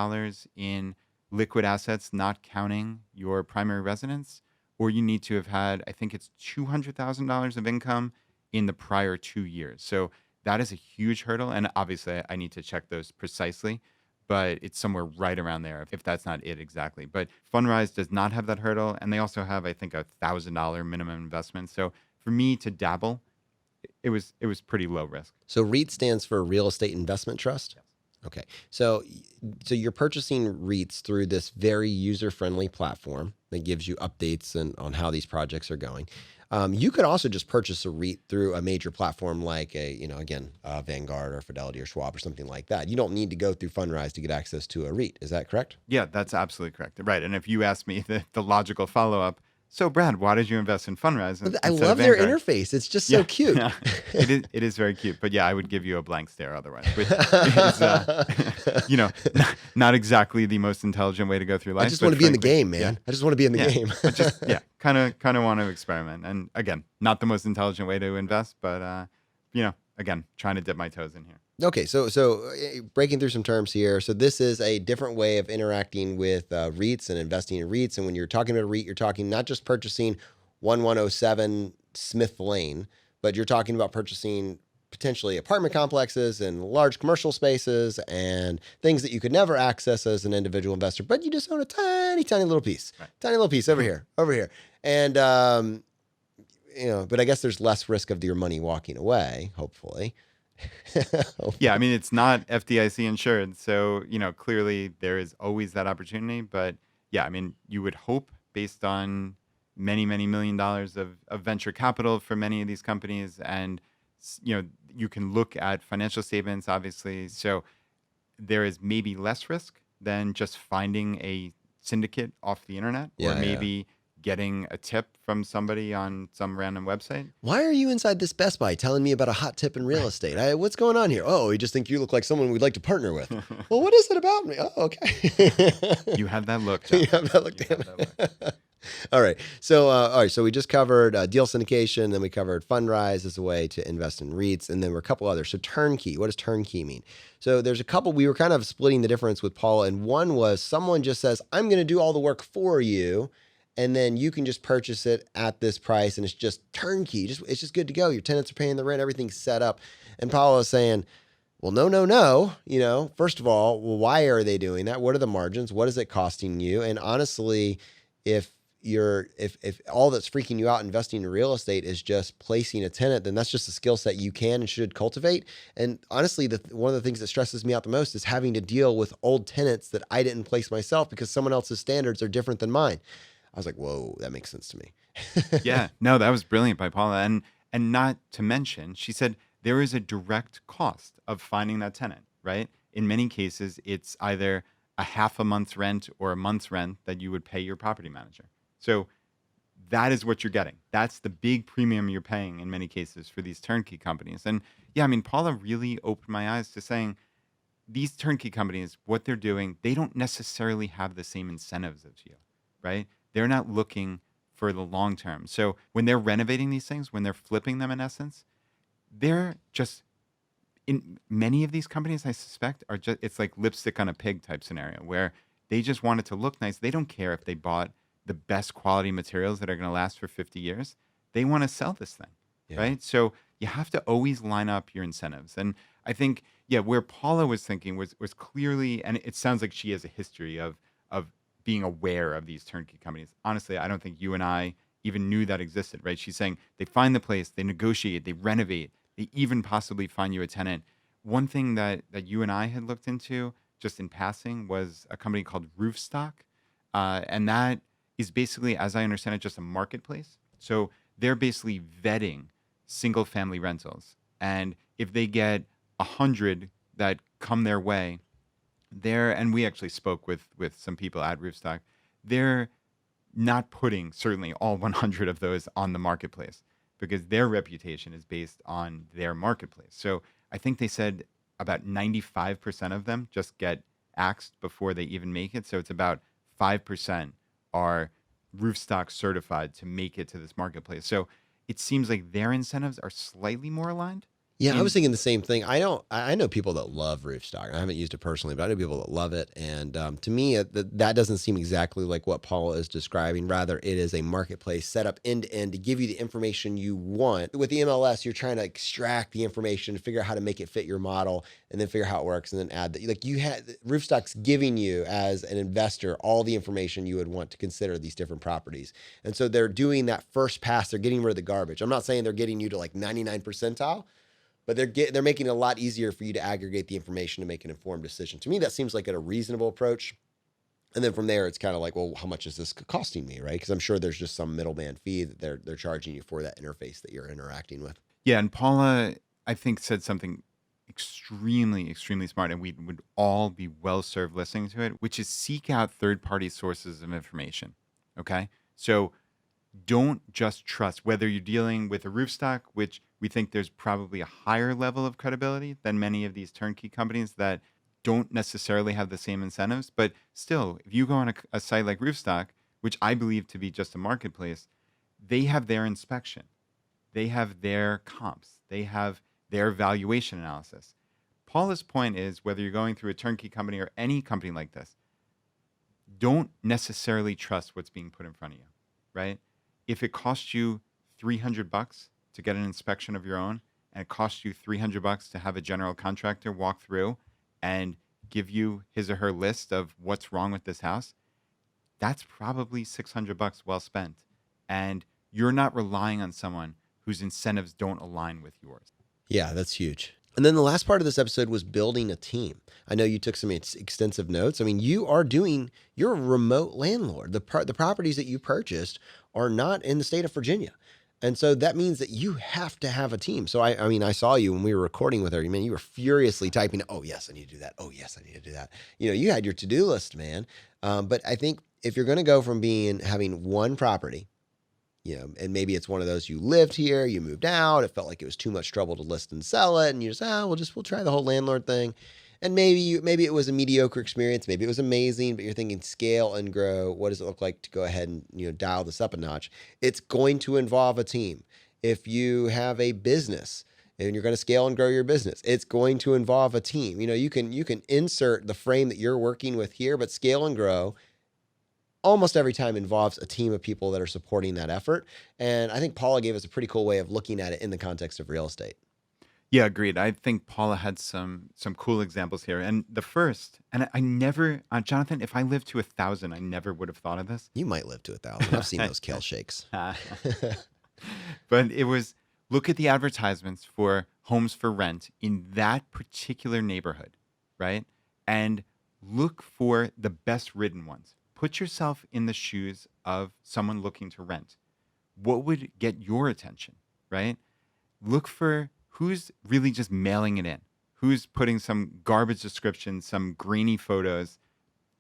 in liquid assets, not counting your primary residence, or you need to have had, I think it's $200,000 of income in the prior 2 years. So that is a huge hurdle. And obviously I need to check those precisely, but it's somewhere right around there if that's not it exactly. But Fundrise does not have that hurdle. And they also have, I think, $1,000 minimum investment. So for me to dabble, it was pretty low risk. So REIT stands for Real Estate Investment Trust? Yes. Okay. So you're purchasing REITs through this very user-friendly platform that gives you updates on how these projects are going. You could also just purchase a REIT through a major platform like Vanguard or Fidelity or Schwab or something like that. You don't need to go through Fundrise to get access to a REIT. Is that correct? Yeah, that's absolutely correct. Right. And if you ask me the logical follow-up, so Brad, why did you invest in Fundrise? I love their interface. It's just so cute. Yeah, it is very cute. But yeah, I would give you a blank stare otherwise. Which is, not exactly the most intelligent way to go through life. I just want to be in the game, man. Yeah. I just want to be in the game. I just kind of want to experiment. And again, not the most intelligent way to invest, but again, trying to dip my toes in here. Okay, so breaking through some terms here. So this is a different way of interacting with REITs and investing in REITs. And when you're talking about a REIT, you're talking not just purchasing 1107 Smith Lane, but you're talking about purchasing potentially apartment complexes and large commercial spaces and things that you could never access as an individual investor, but you just own a tiny little piece, right. Tiny little piece over here. And, but I guess there's less risk of your money walking away, hopefully. Yeah, I mean, it's not FDIC insured. So, clearly there is always that opportunity. But yeah, I mean, you would hope based on many, many $1 million of venture capital for many of these companies. And, you can look at financial statements, obviously. So there is maybe less risk than just finding a syndicate off the internet or maybe getting a tip from somebody on some random website. Why are you inside this Best Buy telling me about a hot tip in real estate? What's going on here? Oh, we just think you look like someone we'd like to partner with. Well, what is it about me? Oh, okay. You have that look, John. You have that look, damn it. All right. So we just covered deal syndication, then we covered Fundrise as a way to invest in REITs, and then we're a couple others. So turnkey, what does turnkey mean? So there's a couple, we were kind of splitting the difference with Paula, and one was someone just says, I'm going to do all the work for you, and then you can just purchase it at this price, and it's just turnkey. It's just good to go. Your tenants are paying the rent, everything's set up. And Paula is saying, well, no. First of all, why are they doing that? What are the margins? What is it costing you? And honestly, if all that's freaking you out investing in real estate is just placing a tenant, then that's just a skill set you can and should cultivate. And honestly, one of the things that stresses me out the most is having to deal with old tenants that I didn't place myself because someone else's standards are different than mine. I was like, whoa, that makes sense to me. Yeah, no, that was brilliant by Paula. And not to mention, she said there is a direct cost of finding that tenant, right? In many cases, it's either a half a month's rent or a month's rent that you would pay your property manager. So that is what you're getting. That's the big premium you're paying in many cases for these turnkey companies. And yeah, I mean, Paula really opened my eyes to saying these turnkey companies, what they're doing, they don't necessarily have the same incentives as you, right? They're not looking for the long term. So when they're renovating these things, when they're flipping them in essence, they're just in many of these companies, I suspect, are just, it's like lipstick on a pig type scenario where they just want it to look nice. They don't care if they bought the best quality materials that are going to last for 50 years. They want to sell this thing, Yeah. right? So you have to always line up your incentives. And I think, yeah, where Paula was thinking was clearly, and it sounds like she has a history of being aware of these turnkey companies. Honestly, I don't think you and I even knew that existed, right? She's saying they find the place, they negotiate, they renovate, they even possibly find you a tenant. One thing that you and I had looked into just in passing was a company called Roofstock. And that is basically, as I understand it, just a marketplace. So they're basically vetting single family rentals. And if they get 100 that come their way, and we actually spoke with some people at Roofstock, they're not putting certainly all 100 of those on the marketplace because their reputation is based on their marketplace. So I think they said about 95% of them just get axed before they even make it. So it's about 5% are Roofstock certified to make it to this marketplace. So it seems like their incentives are slightly more aligned. Yeah, I was In thinking the same thing. I know people that love Roofstock. I haven't used it personally, but I know people that love it. And to me, that doesn't seem exactly like what Paula is describing. Rather, it is a marketplace set up end to end to give you the information you want. With the MLS, you're trying to extract the information, figure out how to make it fit your model, and then figure out how it works, and then add that. Like you had Roofstock's giving you as an investor all the information you would want to consider these different properties. And so they're doing that first pass. They're getting rid of the garbage. I'm not saying they're getting you to like 99 percentile. But they're making it a lot easier for you to aggregate the information to make an informed decision. To me, that seems like a reasonable approach. And then from there, it's kind of like, well, how much is this costing me, right? Because I'm sure there's just some middleman fee that they're charging you for that interface that you're interacting with. Yeah, and Paula, I think, said something extremely, extremely smart, and we would all be well served listening to it, which is seek out third party sources of information. Okay. So don't just trust whether you're dealing with a Roofstock, which we think there's probably a higher level of credibility than many of these turnkey companies that don't necessarily have the same incentives. But still, if you go on a site like Roofstock, which I believe to be just a marketplace, they have their inspection, they have their comps, they have their valuation analysis. Paula's point is whether you're going through a turnkey company or any company like this, don't necessarily trust what's being put in front of you, right? If it costs you $300 to get an inspection of your own, and it costs you $300 to have a general contractor walk through and give you his or her list of what's wrong with this house, that's probably $600 well spent. And you're not relying on someone whose incentives don't align with yours. Yeah, that's huge. And then the last part of this episode was building a team. I know you took some extensive notes. I mean, you're a remote landlord. The properties that you purchased are not in the state of Virginia. And so that means that you have to have a team. So I mean, I saw you when we were recording with her. Man, you were furiously typing, oh, yes, I need to do that. Oh, yes, I need to do that. You had your to-do list, man. But I think if you're going to go from having one property, and maybe it's one of those, you lived here, you moved out, it felt like it was too much trouble to list and sell it, and you just, we'll try the whole landlord thing. And maybe it was a mediocre experience, maybe it was amazing, but you're thinking scale and grow. What does it look like to go ahead and dial this up a notch? It's going to involve a team. If you have a business and you're going to scale and grow your business, it's going to involve a team. You can insert the frame that you're working with here, but scale and grow almost every time involves a team of people that are supporting that effort. And I think Paula gave us a pretty cool way of looking at it in the context of real estate. Yeah, agreed. I think Paula had some cool examples here. And the first, and I never, Jonathan, if I lived to 1,000, I never would have thought of this. You might live to 1,000. I've seen those kale shakes. But it was, look at the advertisements for homes for rent in that particular neighborhood, right? And look for the best written ones. Put yourself in the shoes of someone looking to rent. What would get your attention, right? Look for who's really just mailing it in, who's putting some garbage description, some grainy photos.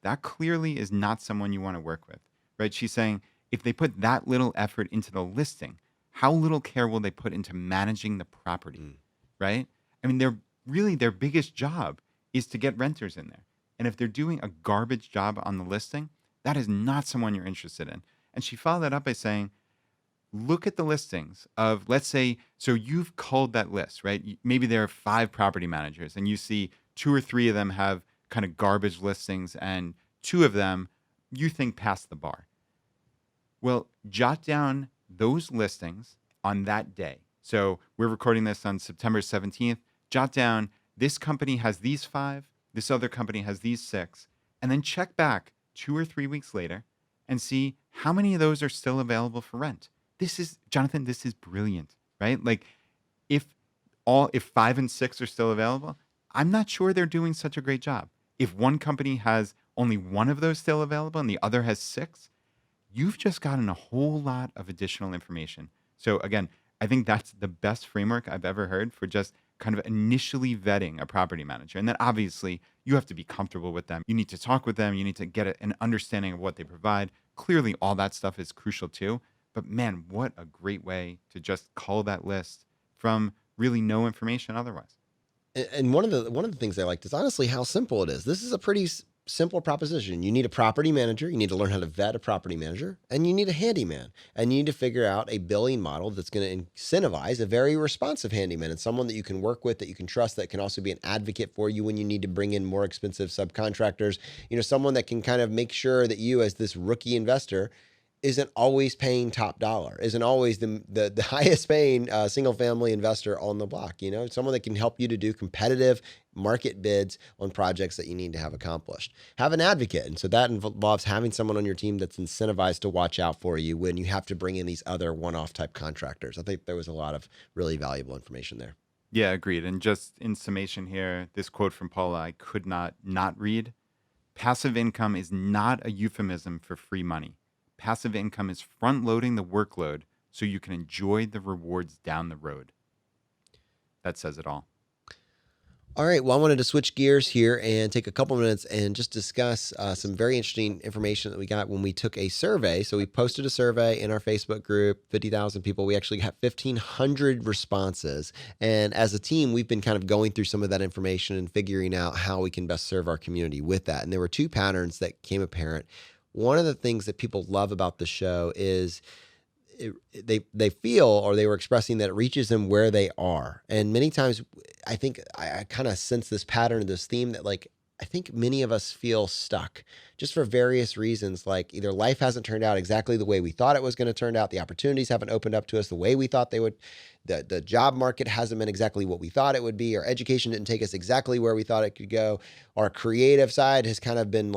That clearly is not someone you want to work with, right? She's saying if they put that little effort into the listing, how little care will they put into managing the property, right? I mean, their biggest job is to get renters in there. And if they're doing a garbage job on the listing, that is not someone you're interested in. And she followed that up by saying, look at the listings of, let's say, so you've culled that list, right? Maybe there are 5 property managers and you see 2 or 3 of them have kind of garbage listings and 2 of them you think pass the bar. Well, jot down those listings on that day. So we're recording this on September 17th. Jot down, this company has these 5, this other company has these 6, and then check back 2 or 3 weeks later and see how many of those are still available for rent. This is, Jonathan, this is brilliant, right? Like if 5 and 6 are still available, I'm not sure they're doing such a great job. If one company has only 1 of those still available and the other has 6, you've just gotten a whole lot of additional information. So again, I think that's the best framework I've ever heard for just kind of initially vetting a property manager. And then obviously you have to be comfortable with them. You need to talk with them. You need to get an understanding of what they provide. Clearly, all that stuff is crucial too. But man, what a great way to just cull that list from really no information otherwise. And one of the things I liked is honestly how simple it is. This is a pretty simple proposition. You need a property manager. You need to learn how to vet a property manager, and you need a handyman. And you need to figure out a billing model that's going to incentivize a very responsive handyman and someone that you can work with, that you can trust, that can also be an advocate for you when you need to bring in more expensive subcontractors. Someone that can kind of make sure that you, as this rookie investor, isn't always paying top dollar, isn't always the highest paying single family investor on the block. Someone that can help you to do competitive market bids on projects that you need to have accomplished. Have an advocate. And so that involves having someone on your team that's incentivized to watch out for you when you have to bring in these other one-off type contractors. I think there was a lot of really valuable information there. Yeah, agreed. And just in summation here, this quote from Paula, I could not read. Passive income is not a euphemism for free money. Passive income is front-loading the workload so you can enjoy the rewards down the road. That says it all. All right. Well, I wanted to switch gears here and take a couple minutes and just discuss some very interesting information that we got when we took a survey. So we posted a survey in our Facebook group, 50,000 people. We actually got 1,500 responses. And as a team, we've been kind of going through some of that information and figuring out how we can best serve our community with that. And there were 2 patterns that came apparent. One of the things that people love about the show is they feel, or they were expressing, that it reaches them where they are. And many times I think I kind of sense this pattern, this theme, that I think many of us feel stuck just for various reasons. Like either life hasn't turned out exactly the way we thought it was going to turn out. The opportunities haven't opened up to us the way we thought they would. The job market hasn't been exactly what we thought it would be. Our education didn't take us exactly where we thought it could go. Our creative side has kind of been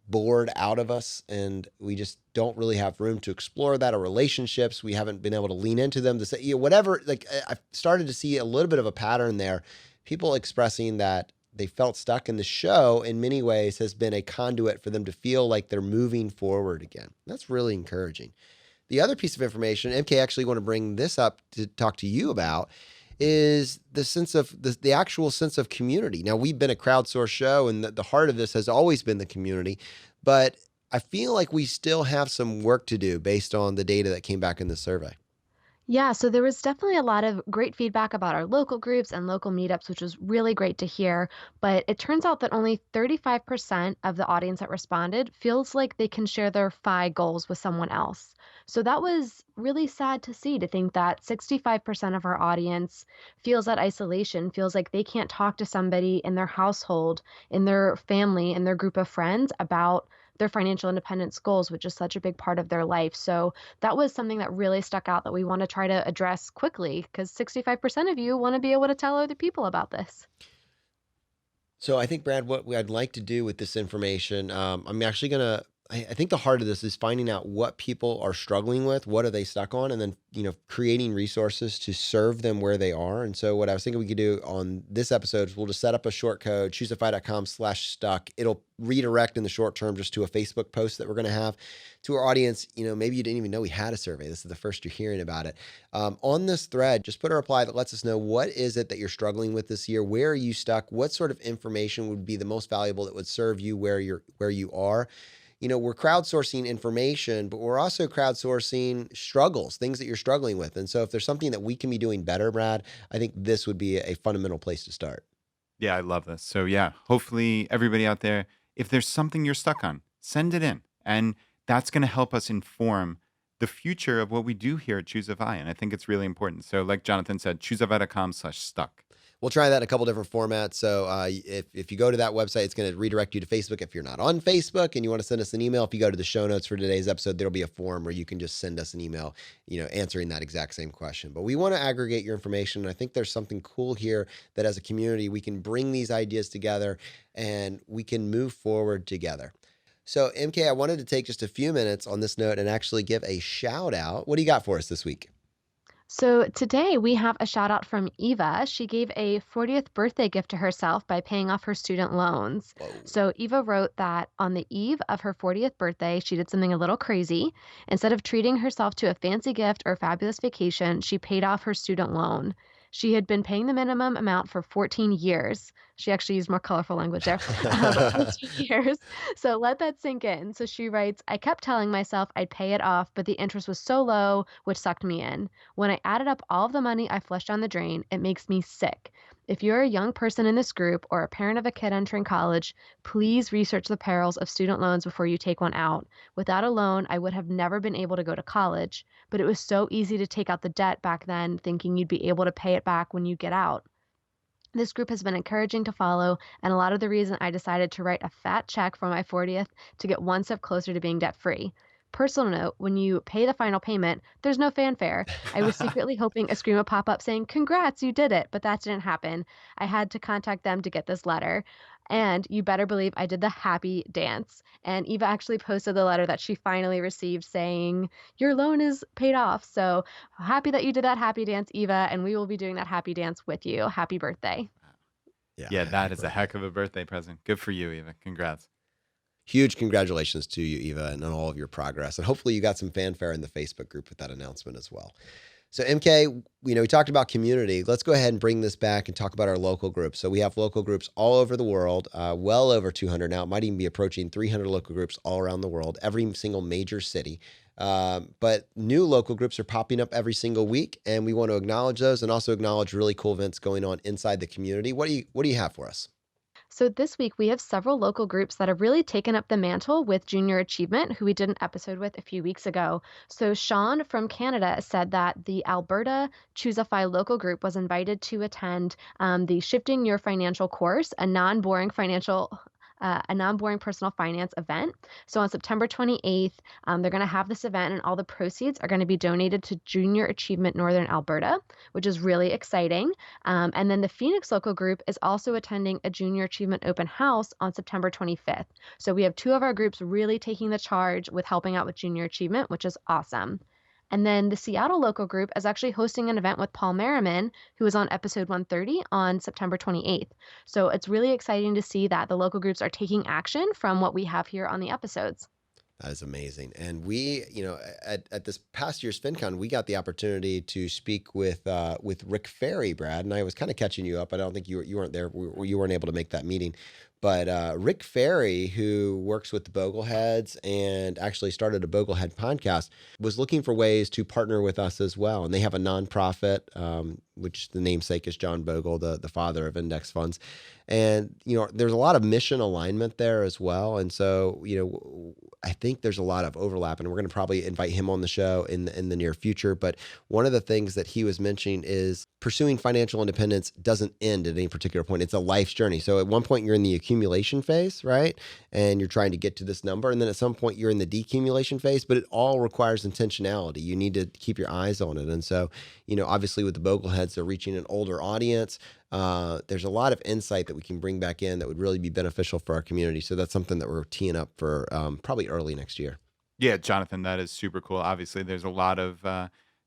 bored out of us, and we just don't really have room to explore that. Our relationships, we haven't been able to lean into them to say, whatever. I've started to see a little bit of a pattern there. People expressing that they felt stuck, in the show in many ways has been a conduit for them to feel like they're moving forward again. That's really encouraging. The other piece of information, MK, actually want to bring this up to talk to you about, is the sense of the actual sense of community. Now, we've been a crowdsourced show, and the heart of this has always been the community, but I feel like we still have some work to do based on the data that came back in the survey. Yeah, so there was definitely a lot of great feedback about our local groups and local meetups, which was really great to hear. But it turns out that only 35% of the audience that responded feels like they can share their FI goals with someone else. So that was really sad to see, to think that 65% of our audience feels that isolation, feels like they can't talk to somebody in their household, in their family, in their group of friends about their financial independence goals, which is such a big part of their life. So that was something that really stuck out that we want to try to address quickly, because 65% of you want to be able to tell other people about this. So I think, Brad, what I'd like to do with this information, I'm actually going to, I think the heart of this is finding out what people are struggling with, what are they stuck on, and then, creating resources to serve them where they are. And so what I was thinking we could do on this episode is we'll just set up a short code, ChooseFI.com/stuck. It'll redirect in the short term just to a Facebook post that we're going to have to our audience. Maybe you didn't even know we had a survey. This is the first you're hearing about it. On this thread, just put a reply that lets us know, what is it that you're struggling with this year? Where are you stuck? What sort of information would be the most valuable that would serve you where you are? We're crowdsourcing information, but we're also crowdsourcing struggles, things that you're struggling with. And so if there's something that we can be doing better, Brad, I think this would be a fundamental place to start. Yeah, I love this. So yeah, hopefully everybody out there, if there's something you're stuck on, send it in. And that's going to help us inform the future of what we do here at ChooseFI. And I think it's really important. So like Jonathan said, choosefi.com/stuck. We'll try that in a couple different formats. So if you go to that website, it's going to redirect you to Facebook. If you're not on Facebook and you want to send us an email, if you go to the show notes for today's episode, there'll be a form where you can just send us an email, answering that exact same question. But we want to aggregate your information. And I think there's something cool here that as a community, we can bring these ideas together and we can move forward together. So MK, I wanted to take just a few minutes on this note and actually give a shout out. What do you got for us this week? So today we have a shout out from Eva. She gave a 40th birthday gift to herself by paying off her student loans. Whoa. So Eva wrote that on the eve of her 40th birthday, she did something a little crazy. Instead of treating herself to a fancy gift or fabulous vacation, she paid off her student loan. She had been paying the minimum amount for 14 years. She actually used more colorful language there. 14 years. So let that sink in. So she writes, I kept telling myself I'd pay it off, but the interest was so low, which sucked me in. When I added up all of the money I flushed down the drain, it makes me sick. If you're a young person in this group or a parent of a kid entering college, please research the perils of student loans before you take one out. Without a loan, I would have never been able to go to college, but it was so easy to take out the debt back then, thinking you'd be able to pay it back when you get out. This group has been encouraging to follow, and a lot of the reason I decided to write a fat check for my 40th to get one step closer to being debt-free. Personal note, when you pay the final payment, there's no fanfare. I was secretly hoping a screen would pop up saying, congrats, you did it, but that didn't happen. I had to contact them to get this letter. And you better believe I did the happy dance. And Eva actually posted the letter that she finally received saying, your loan is paid off. So happy that you did that happy dance, Eva, and we will be doing that happy dance with you. Happy birthday. Yeah, that is a heck of a birthday present. Good for you, Eva. Congrats. Huge congratulations to you, Eva, and on all of your progress. And hopefully you got some fanfare in the Facebook group with that announcement as well. So MK, we talked about community. Let's go ahead and bring this back and talk about our local groups. So we have local groups all over the world, well over 200 now. It might even be approaching 300 local groups all around the world, every single major city. But new local groups are popping up every single week, and we want to acknowledge those and also acknowledge really cool events going on inside the community. What do you have for us? So this week we have several local groups that have really taken up the mantle with Junior Achievement, who we did an episode with a few weeks ago. So Sean from Canada said that the Alberta ChooseFI local group was invited to attend the Shifting Your Financial course, a non-boring personal finance event. So on September 28th, they're going to have this event, and all the proceeds are going to be donated to Junior Achievement Northern Alberta, which is really exciting. And then the Phoenix local group is also attending a Junior Achievement open house on September 25th. So we have two of our groups really taking the charge with helping out with Junior Achievement, which is awesome. And then the Seattle local group is actually hosting an event with Paul Merriman, who was on episode 130 on September 28th. So it's really exciting to see that the local groups are taking action from what we have here on the episodes. That is amazing. And we, at this past year's FinCon, we got the opportunity to speak with Rick Ferry, Brad, and I was kind of catching you up. I don't think you weren't there. You weren't able to make that meeting. But Rick Ferry, who works with the Bogleheads and actually started a Boglehead podcast, was looking for ways to partner with us as well. And they have a nonprofit, which the namesake is John Bogle, the father of index funds. And, there's a lot of mission alignment there as well. And so, I think there's a lot of overlap, and we're going to probably invite him on the show in the near future. But one of the things that he was mentioning is pursuing financial independence doesn't end at any particular point. It's a life's journey. So at one point you're in the accumulation phase, right? And you're trying to get to this number. And then at some point you're in the decumulation phase, but it all requires intentionality. You need to keep your eyes on it. And so, obviously with the Bogleheads, they're reaching an older audience. There's a lot of insight that we can bring back in that would really be beneficial for our community. So that's something that we're teeing up for probably early next year. Yeah, Jonathan, that is super cool. Obviously, there's a lot of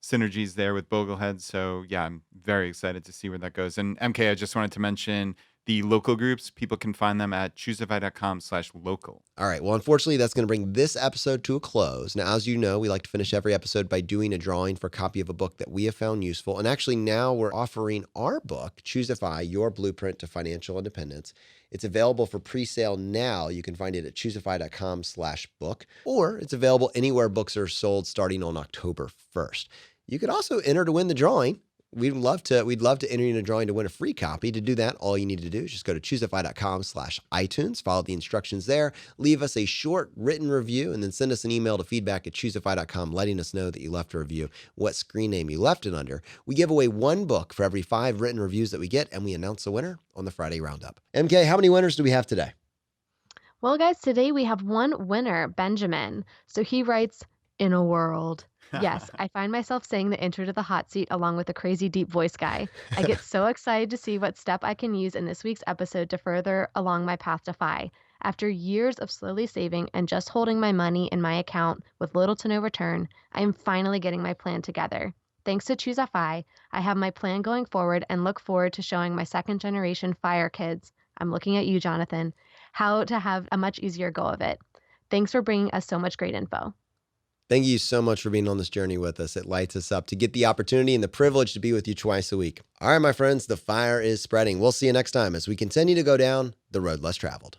synergies there with Boglehead. So yeah, I'm very excited to see where that goes. And MK, I just wanted to mention the local groups. People can find them at choosefi.com/local. All right. Well, unfortunately, that's going to bring this episode to a close. Now, as you know, we like to finish every episode by doing a drawing for a copy of a book that we have found useful. And actually, now we're offering our book, ChooseFI, Your Blueprint to Financial Independence. It's available for pre-sale now. You can find it at choosefi.com/book, or it's available anywhere books are sold starting on October 1st. You could also enter to win the drawing. we'd love to enter you in a drawing to win a free copy. To do that, all you need to do is just go to ChooseFI.com/iTunes, follow the instructions there, leave us a short written review, and then send us an email to feedback@ChooseFI.com letting us know that you left a review, what screen name you left it under. We give away 1 book for every 5 written reviews that we get, and we announce the winner on the Friday Roundup. MK, how many winners do we have today? Well, guys, today we have one winner, Benjamin. So he writes, "In a world." Yes, I find myself saying the intro to the hot seat along with the crazy deep voice guy. I get so excited to see what step I can use in this week's episode to further along my path to FI. After years of slowly saving and just holding my money in my account with little to no return, I am finally getting my plan together. Thanks to ChooseFI, I have my plan going forward and look forward to showing my second generation FIRE kids, I'm looking at you, Jonathan, how to have a much easier go of it. Thanks for bringing us so much great info. Thank you so much for being on this journey with us. It lights us up to get the opportunity and the privilege to be with you twice a week. All right, my friends, the fire is spreading. We'll see you next time as we continue to go down the road less traveled.